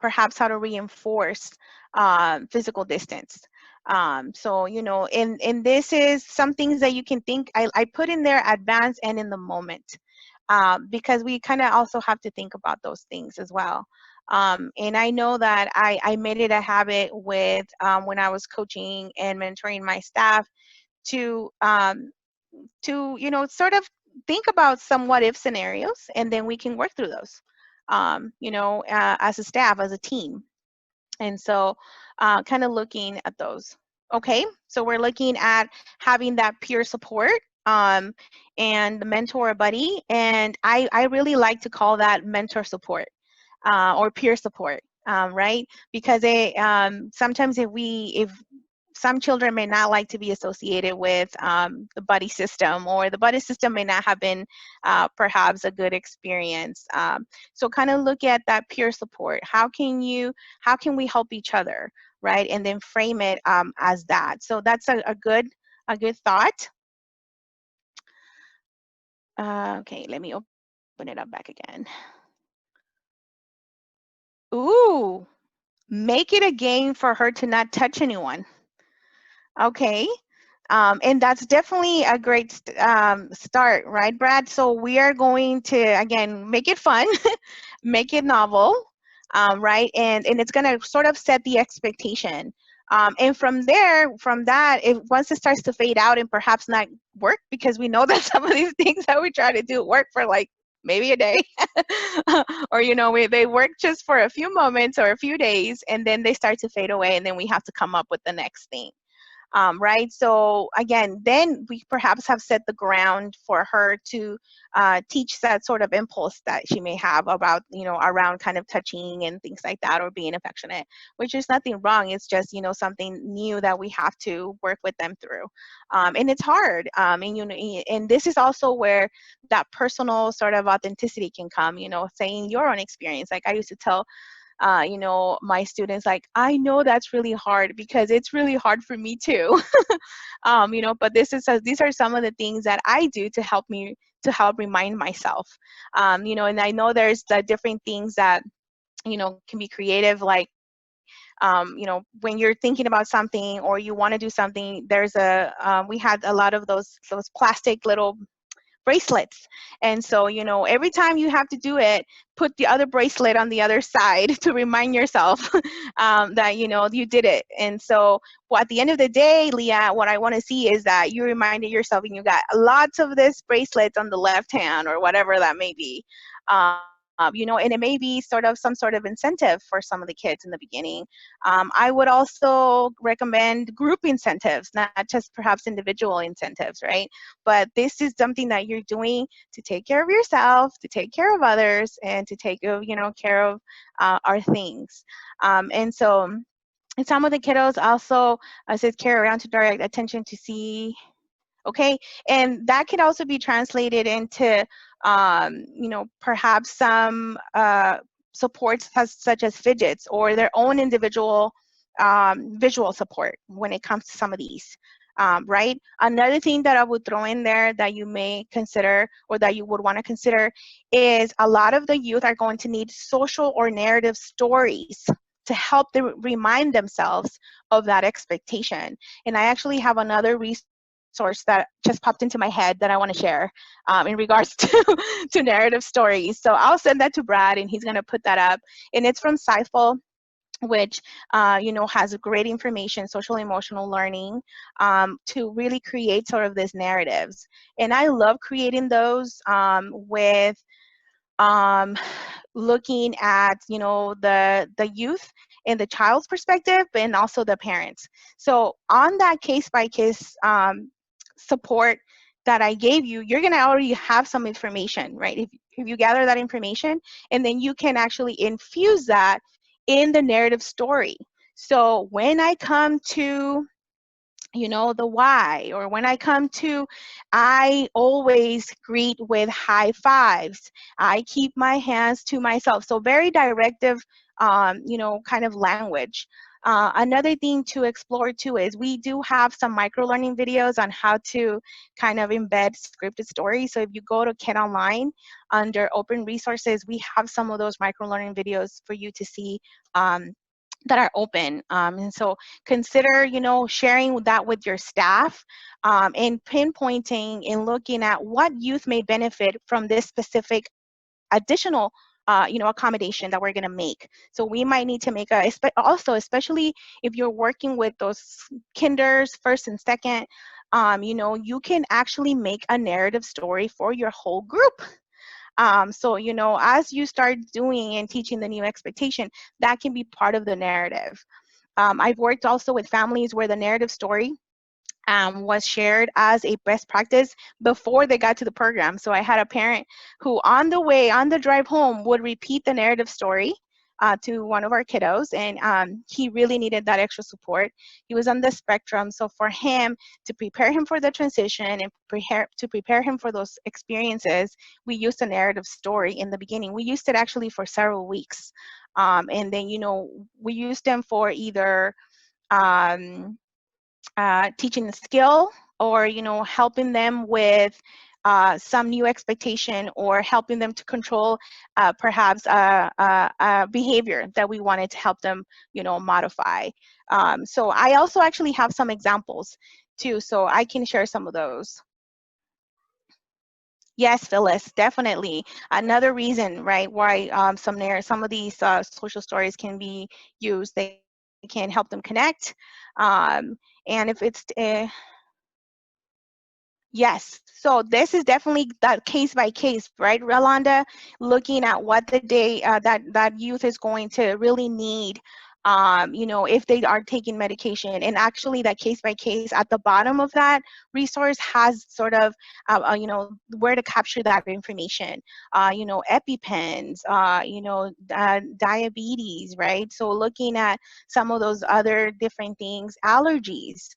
perhaps how to reinforce physical distance. So, you know, and this is some things that you can think, I put in there advanced and in the moment, because we kind of also have to think about those things as well. And I know that I made it a habit with when I was coaching and mentoring my staff to you know, sort of think about some what if scenarios, and then we can work through those, you know, as a staff, as a team. And so kind of looking at those. Okay, so we're looking at having that peer support, um, and the mentor buddy, and I really like to call that mentor support, or peer support, right? Because sometimes if some children may not like to be associated with the buddy system, or the buddy system may not have been perhaps a good experience. So kind of look at that peer support. How can we help each other, right? And then frame it as that. So that's a good thought. Okay, let me open it up back again. Ooh, make it a game for her to not touch anyone. Okay. And that's definitely a great start, right, Brad? So we are going to, again, make it fun, make it novel, right? And it's going to sort of set the expectation. And from there, from that, if once it starts to fade out and perhaps not work, because we know that some of these things that we try to do work for like maybe a day, or, you know, they work just for a few moments or a few days, and then they start to fade away, and then we have to come up with the next thing. Right? So again, then we perhaps have set the ground for her to teach that sort of impulse that she may have about, you know, around kind of touching and things like that, or being affectionate, which is nothing wrong. It's just, you know, something new that we have to work with them through. And it's hard. And, you know, and this is also where that personal sort of authenticity can come, you know, saying your own experience. Like I used to tell you know, my students, like, I know that's really hard because it's really hard for me too. You know, but these are some of the things that I do to help remind myself. You know, and I know there's the different things that, you know, can be creative, like, you know, when you're thinking about something or you want to do something, there's we had a lot of those plastic little bracelets. And so, you know, every time you have to do it, put the other bracelet on the other side to remind yourself that, you know, you did it. And so, well, at the end of the day, Leah, what I want to see is that you reminded yourself and you got lots of this bracelets on the left hand or whatever that may be. You know, and it may be sort of some sort of incentive for some of the kids in the beginning. I would also recommend group incentives, not just perhaps individual incentives, right? But this is something that you're doing to take care of yourself, to take care of others, and to take, you know, care of our things. And so, and some of the kiddos also says carry around to direct attention to see. Okay, and that could also be translated into, you know, perhaps some supports such as fidgets or their own individual visual support when it comes to some of these. Right? Another thing that I would throw in there that you may consider or that you would want to consider is a lot of the youth are going to need social or narrative stories to help them remind themselves of that expectation. And I actually have another resource that just popped into my head that I want to share in regards to narrative stories. So I'll send that to Brad and he's going to put that up. And it's from Cyfle, which you know, has great information, social emotional learning, to really create sort of these narratives. And I love creating those with looking at, you know, the youth and the child's perspective and also the parents. So on that case by case support that I gave you, you're going to already have some information, right? If you gather that information, and then you can actually infuse that in the narrative story. So when I come to, you know, the why, or when I come to, I always greet with high fives. I keep my hands to myself. So very directive, you know, kind of language. Another thing to explore too is we do have some micro learning videos on how to kind of embed scripted stories. So if you go to Kid Online under open resources, we have some of those micro learning videos for you to see that are open. And so consider, you know, sharing that with your staff and pinpointing and looking at what youth may benefit from this specific additional you know, accommodation that we're going to make. So we might need to make also, especially if you're working with those kinders, first and second, you know, you can actually make a narrative story for your whole group. So, you know, as you start doing and teaching the new expectation, that can be part of the narrative. I've worked also with families where the narrative story was shared as a best practice before they got to the program. So I had a parent who on the drive home would repeat the narrative story to one of our kiddos, and he really needed that extra support. He was on the spectrum, so for him to prepare him for the transition and prepare him for those experiences, we used a narrative story in the beginning. We used it actually for several weeks, and then, you know, we used them for either teaching a skill, or, you know, helping them with some new expectation, or helping them to control perhaps a behavior that we wanted to help them, you know, modify. So I also actually have some examples too, so I can share some of those. Yes, Phyllis, definitely. Another reason, right, why some of these social stories can be used. They can help them connect. And if it's yes, so this is definitely that case by case, right, Rolanda? Looking at what the day that youth is going to really need, you know, if they are taking medication. And actually, that case by case at the bottom of that resource has sort of, you know, where to capture that information. You know, EpiPens, you know, diabetes, right? So looking at some of those other different things, allergies.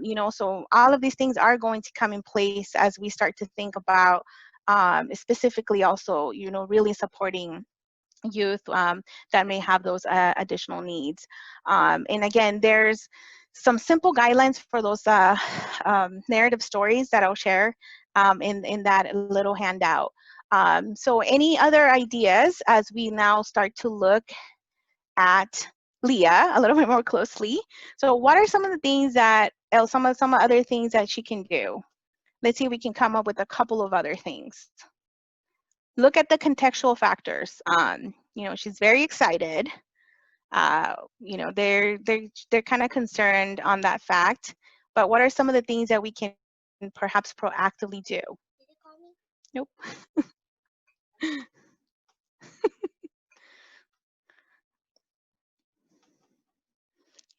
You know, so all of these things are going to come in place as we start to think about specifically also, you know, really supporting youth that may have those additional needs. And again, there's some simple guidelines for those narrative stories that I'll share in that little handout. So any other ideas as we now start to look at Leah a little bit more closely? So what are some of the things that, some other things that she can do? let's see if we can come up with a couple of other things. Look at the contextual factors. You know, she's very excited. You know, they're kind of concerned on that fact. But what are some of the things that we can perhaps proactively do? Did you call me? Nope.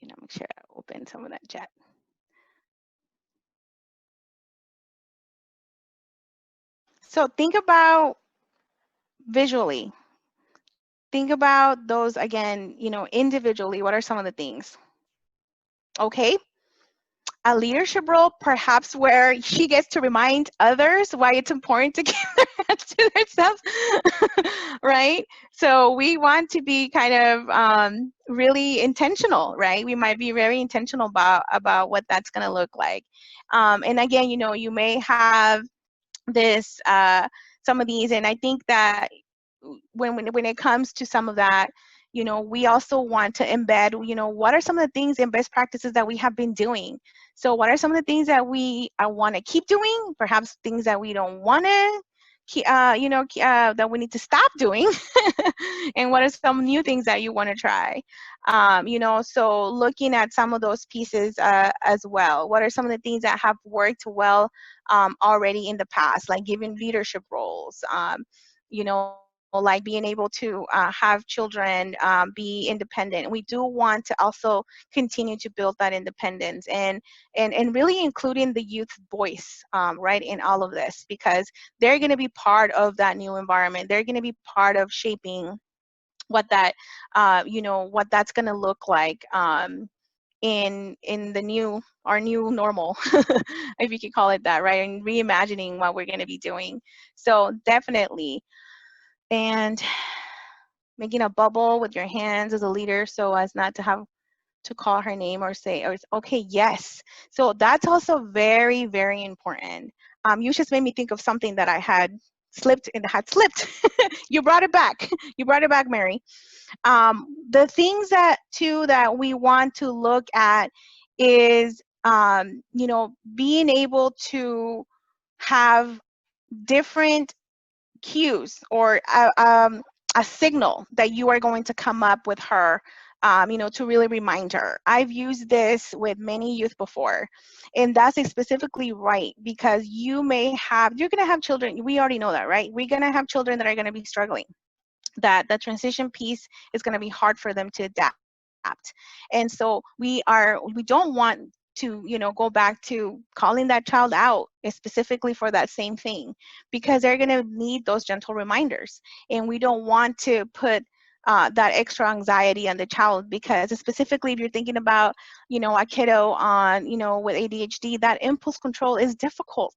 You know, make sure I open some of that chat. So think about visually. Think about those again, you know, individually. What are some of the things? Okay. A leadership role, perhaps where she gets to remind others why it's important to keep their hands to themselves, right? So we want to be kind of really intentional, right? We might be very intentional about what that's going to look like. And again, you know, you may have this some of these, and I think that when it comes to some of that, you know, we also want to embed, you know, what are some of the things and best practices that we have been doing. So what are some of the things that we want to keep doing, perhaps things that we don't want to you know, that we need to stop doing, and what are some new things that you want to try. You know, so looking at some of those pieces as well. What are some of the things that have worked well already in the past, like giving leadership roles, you know, like being able to have children be independent. We do want to also continue to build that independence, and really including the youth voice, right, in all of this, because they're going to be part of that new environment. They're going to be part of shaping what that, you know, what that's going to look like in the new, our new normal, if you could call it that, right, and reimagining what we're going to be doing. So definitely. And making a bubble with your hands as a leader so as not to have to call her name or say, or okay, yes. So that's also very, very important. You just made me think of something that I had slipped and had slipped. You brought it back. You brought it back, Mary. The things that too that we want to look at is, you know, being able to have different cues or a signal that you are going to come up with her, you know, to really remind her. I've used this with many youth before, and that's specifically right, because you may have, you're going to have children, we already know that, right? We're going to have children that are going to be struggling, that the transition piece is going to be hard for them to adapt. And so we don't want to, you know, go back to calling that child out specifically for that same thing, because they're going to need those gentle reminders. And we don't want to put that extra anxiety on the child, because specifically if you're thinking about, you know, a kiddo on, you know, with ADHD, that impulse control is difficult.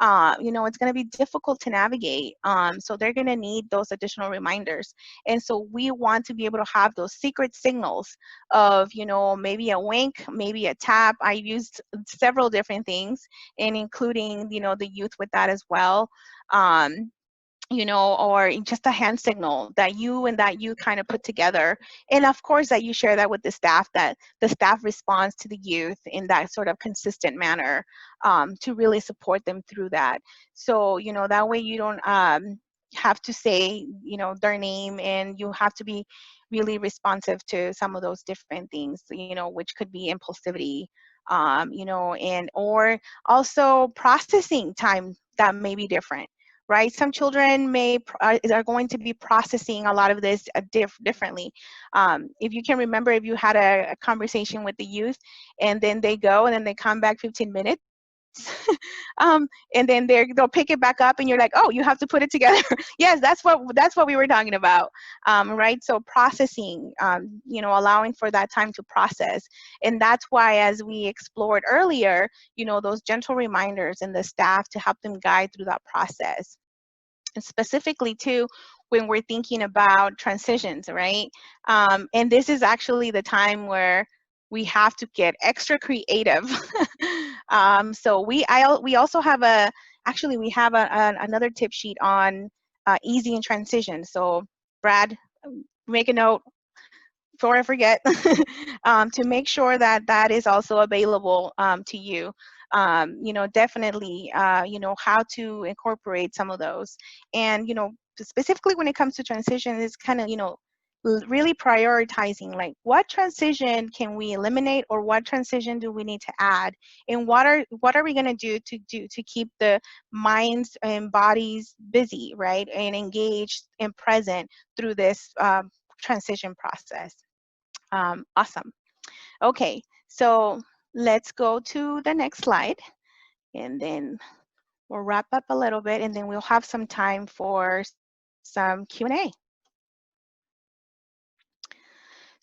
You know, it's going to be difficult to navigate. So they're going to need those additional reminders. And so we want to be able to have those secret signals of, you know, maybe a wink, maybe a tap. I used several different things, and including, you know, the youth with that as well. You know, or just a hand signal that you and that you kind of put together. And of course that you share that with the staff, that the staff responds to the youth in that sort of consistent manner, to really support them through that. So, you know, that way you don't have to say, you know, their name, and you have to be really responsive to some of those different things, you know, which could be impulsivity, you know, and or also processing time that may be different, right? Some children are going to be processing a lot of this differently. If you can remember, if you had a conversation with the youth, and then they go and then they come back 15 minutes, and then they'll pick it back up, and you're like, oh, you have to put it together. Yes, that's what we were talking about, right? So processing, you know, allowing for that time to process. And that's why, as we explored earlier, you know, those gentle reminders and the staff to help them guide through that process. And specifically too, when we're thinking about transitions, right? And this is actually the time where we have to get extra creative. So we also have actually we have another tip sheet on easy in transition. So Brad, make a note. before I forget, to make sure that that is also available to you. Definitely, how to incorporate some of those. And, specifically when it comes to transition, is kind of, really prioritizing, like, what transition can we eliminate, or what transition do we need to add, and what are we going to do to keep the minds and bodies busy, right, and engaged and present through this transition process. Awesome. Okay, so let's go to the next slide, and then we'll wrap up a little bit, and then we'll have some time for some Q&A.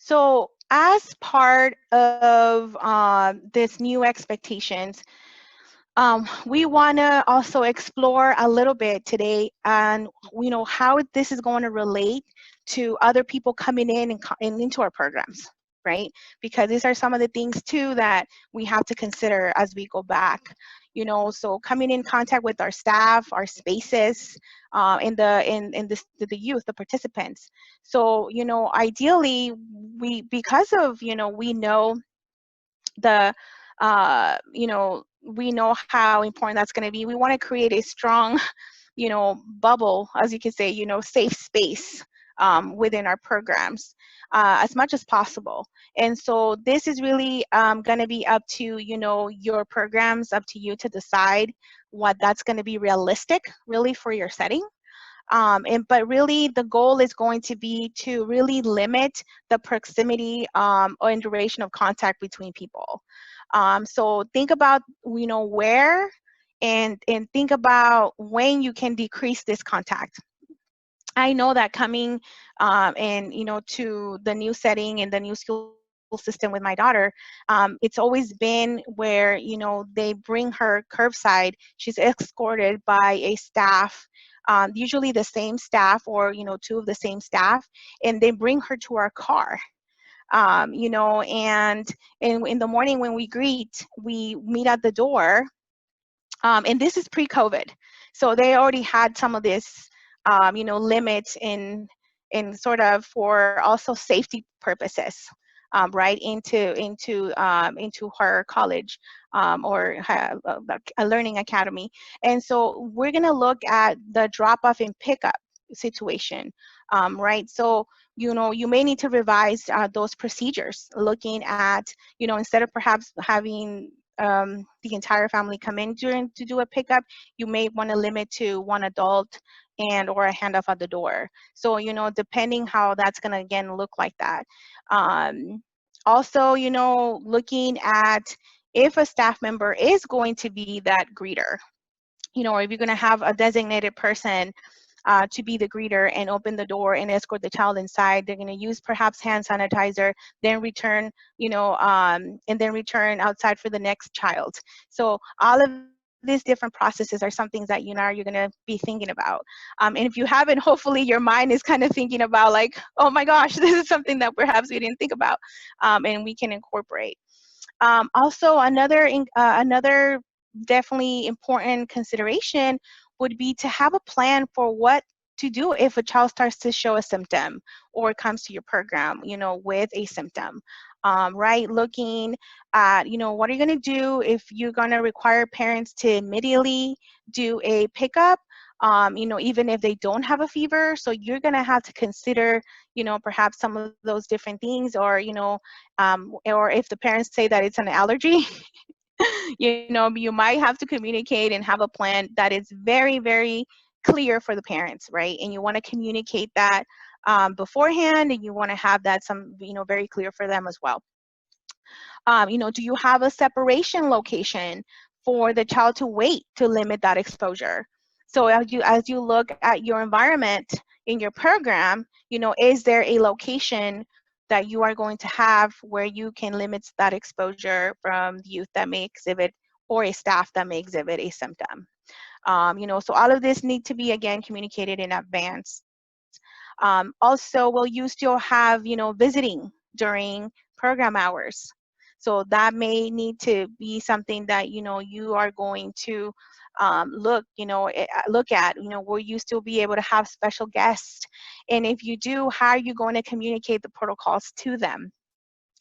So as part of this new expectations, we want to also explore a little bit today on, how this is going to relate to other people coming in and into our programs, right? Because these are some of the things too that we have to consider as we go back. So coming in contact with our staff, our spaces, the youth, the participants. So, ideally, because of, we know the we know how important that's going to be. We want to create a strong bubble, as you could say, safe space within our programs as much as possible. And so this is really going to be up to your programs, up to you to decide what that's going to be realistic really for your setting. But really the goal is going to be to really limit the proximity or duration of contact between people. So think about, where, and think about when you can decrease this contact. I know that coming and to the new setting and the new school system with my daughter, it's always been where they bring her curbside. She's escorted by a staff, usually the same staff, or two of the same staff, and they bring her to our car. And in the morning when we meet at the door, and this is pre-COVID, so they already had some of this, limits in sort of for also safety purposes, right, into her college, or a learning academy. And so we're going to look at the drop-off and pickup situation, right? So you may need to revise those procedures, looking at, instead of perhaps having the entire family come in to do a pickup, you may want to limit to one adult and or a handoff at the door. So depending how that's going to again look like that. Also, looking at if a staff member is going to be that greeter, or if you're going to have a designated person to be the greeter and open the door and escort the child inside. They're going to use perhaps hand sanitizer, then return, and then return outside for the next child. So all of these different processes are some things that you're going to be thinking about. And if you haven't, hopefully your mind is kind of thinking about like, oh my gosh, this is something that perhaps we didn't think about, and we can incorporate. Also, another definitely important consideration would be to have a plan for what to do if a child starts to show a symptom or comes to your program, with a symptom, right? Looking at, what are you going to do if you're going to require parents to immediately do a pickup, even if they don't have a fever. So you're going to have to consider, perhaps some of those different things, or, or if the parents say that it's an allergy, you might have to communicate and have a plan that is very, very clear for the parents, right? And you want to communicate that beforehand, and you want to have that very clear for them as well. Do you have a separation location for the child to wait to limit that exposure? So as you look at your environment in your program, is there a location that you are going to have where you can limit that exposure from the youth that may exhibit, or a staff that may exhibit a symptom? So all of this need to be, again, communicated in advance. Also, we'll still have, visiting during program hours. So that may need to be something that, you are going to look at, will you still be able to have special guests? And if you do, how are you going to communicate the protocols to them?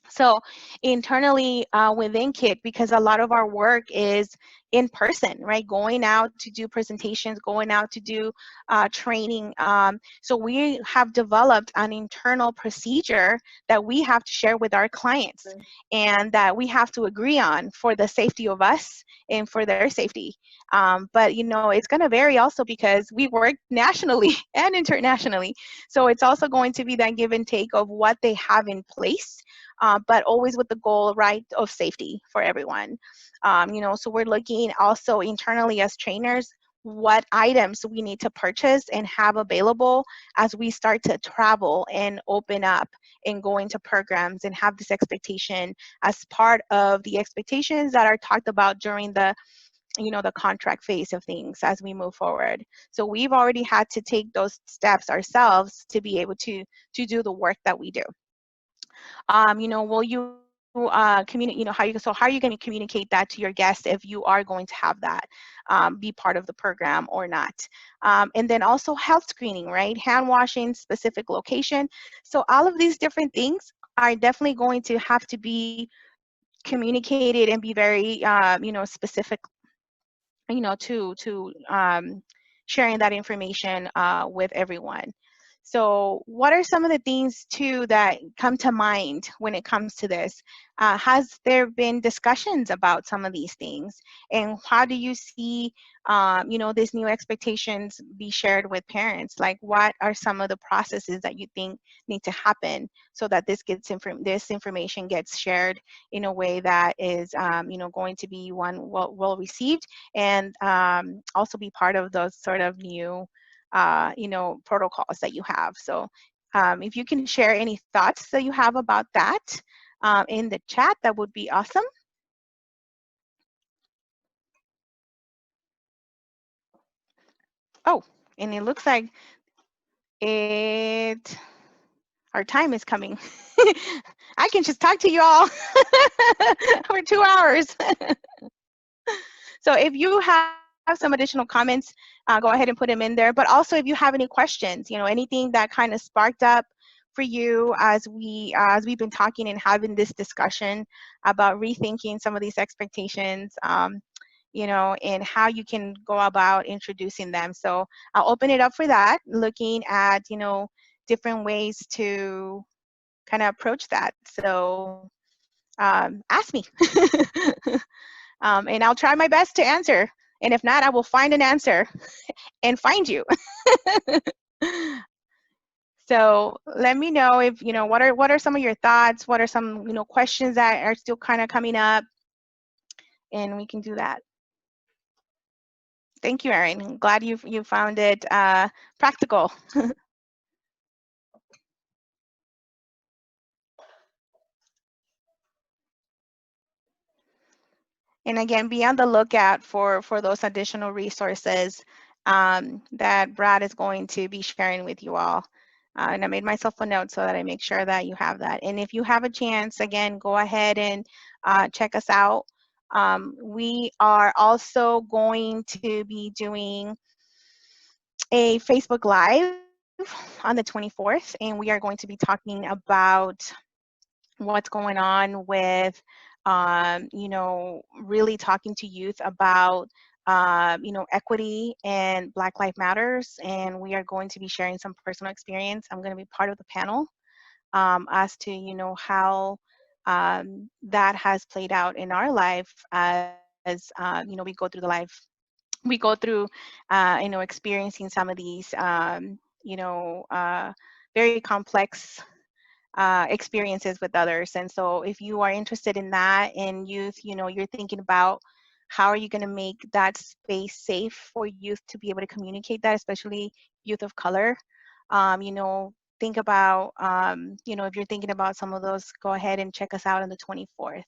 So internally within KIT, because a lot of our work is in person, right? Going out to do presentations, going out to do training. So we have developed an internal procedure that we have to share with our clients and that we have to agree on for the safety of us and for their safety. But, it's going to vary also because we work nationally and internationally. So it's also going to be that give and take of what they have in place. But always with the goal, right, of safety for everyone. So we're looking also internally as trainers, what items we need to purchase and have available as we start to travel and open up and go into programs and have this expectation as part of the expectations that are talked about during the the contract phase of things as we move forward. So we've already had to take those steps ourselves to be able to do the work that we do. Will you communicate, how are you going to communicate that to your guests if you are going to have that be part of the program or not? And then also health screening, right? Hand washing, specific location. So all of these different things are definitely going to have to be communicated and be very, specific, to sharing that information with everyone. So what are some of the things too that come to mind when it comes to this? Has there been discussions about some of these things? And how do you see, these new expectations be shared with parents? Like what are some of the processes that you think need to happen so that this information gets shared in a way that is, going to be one well received and also be part of those sort of new protocols that you have. So if you can share any thoughts that you have about that in the chat, that would be awesome. Oh, and it looks like our time is coming. I can just talk to you all for 2 hours. So if you have some additional comments, go ahead and put them in there. But also if you have any questions, anything that kind of sparked up for you as we've been talking and having this discussion about rethinking some of these expectations, and how you can go about introducing them. So I'll open it up for that, looking at, different ways to kind of approach that. So ask me. And I'll try my best to answer. And if not, I will find an answer and find you. So let me know if, what are some of your thoughts? What are some, questions that are still kind of coming up? And we can do that. Thank you, Erin. I'm glad you found it practical. And again, be on the lookout for those additional resources that Brad is going to be sharing with you all. And I made myself a note so that I make sure that you have that. And if you have a chance, again, go ahead and check us out. We are also going to be doing a Facebook Live on the 24th, and we are going to be talking about what's going on with, really talking to youth about, equity and Black Lives Matters. And we are going to be sharing some personal experience. I'm going to be part of the panel as to, how that has played out in our life as, we go through the life. We go through, experiencing some of these, very complex experiences with others. And so if you are interested in that in youth, you're thinking about how are you going to make that space safe for youth to be able to communicate that, especially youth of color. Think about, if you're thinking about some of those, go ahead and check us out on the 24th.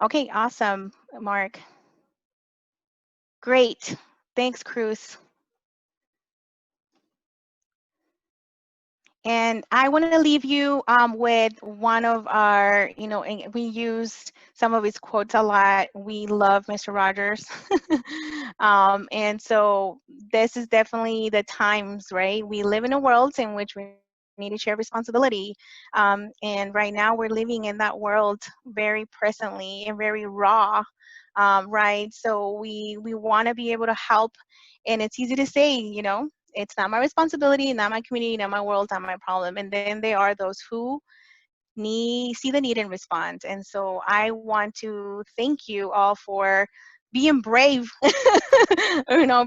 Okay, awesome, Mark. Great. Thanks, Cruz. And I want to leave you with one of our, and we used some of his quotes a lot. We love Mr. Rogers. And so this is definitely the times, right? We live in a world in which we need to share responsibility. And right now we're living in that world very presently and very raw, right? So we want to be able to help. And it's easy to say, it's not my responsibility, not my community, not my world, not my problem. And then there are those who see the need and respond. And so I want to thank you all for being brave,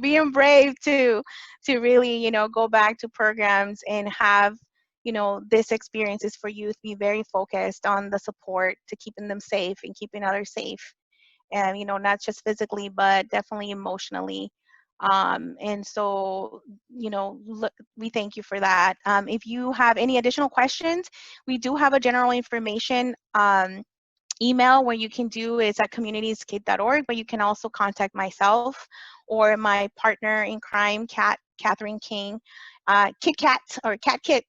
being brave to really, go back to programs and have, this experiences for youth be very focused on the support to keeping them safe and keeping others safe. And, not just physically, but definitely emotionally. And so, look, we thank you for that. If you have any additional questions, we do have a general information email where you can do is at communitieskid.org, but you can also contact myself or my partner in crime, Catherine King, Kit Kat or Cat Kit,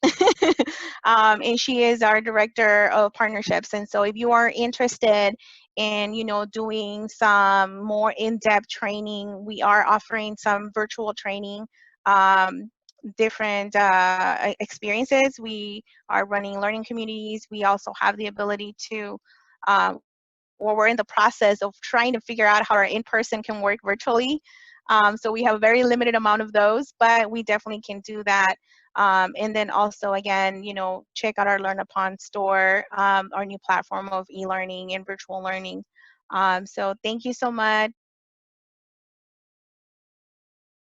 and she is our director of partnerships. And so if you are interested in, doing some more in-depth training, we are offering some virtual training, different experiences. We are running learning communities. We also have the ability to or we're in the process of trying to figure out how our in-person can work virtually. So we have a very limited amount of those, but we definitely can do that. And then also, again, check out our Learn Upon store, our new platform of e-learning and virtual learning. So thank you so much.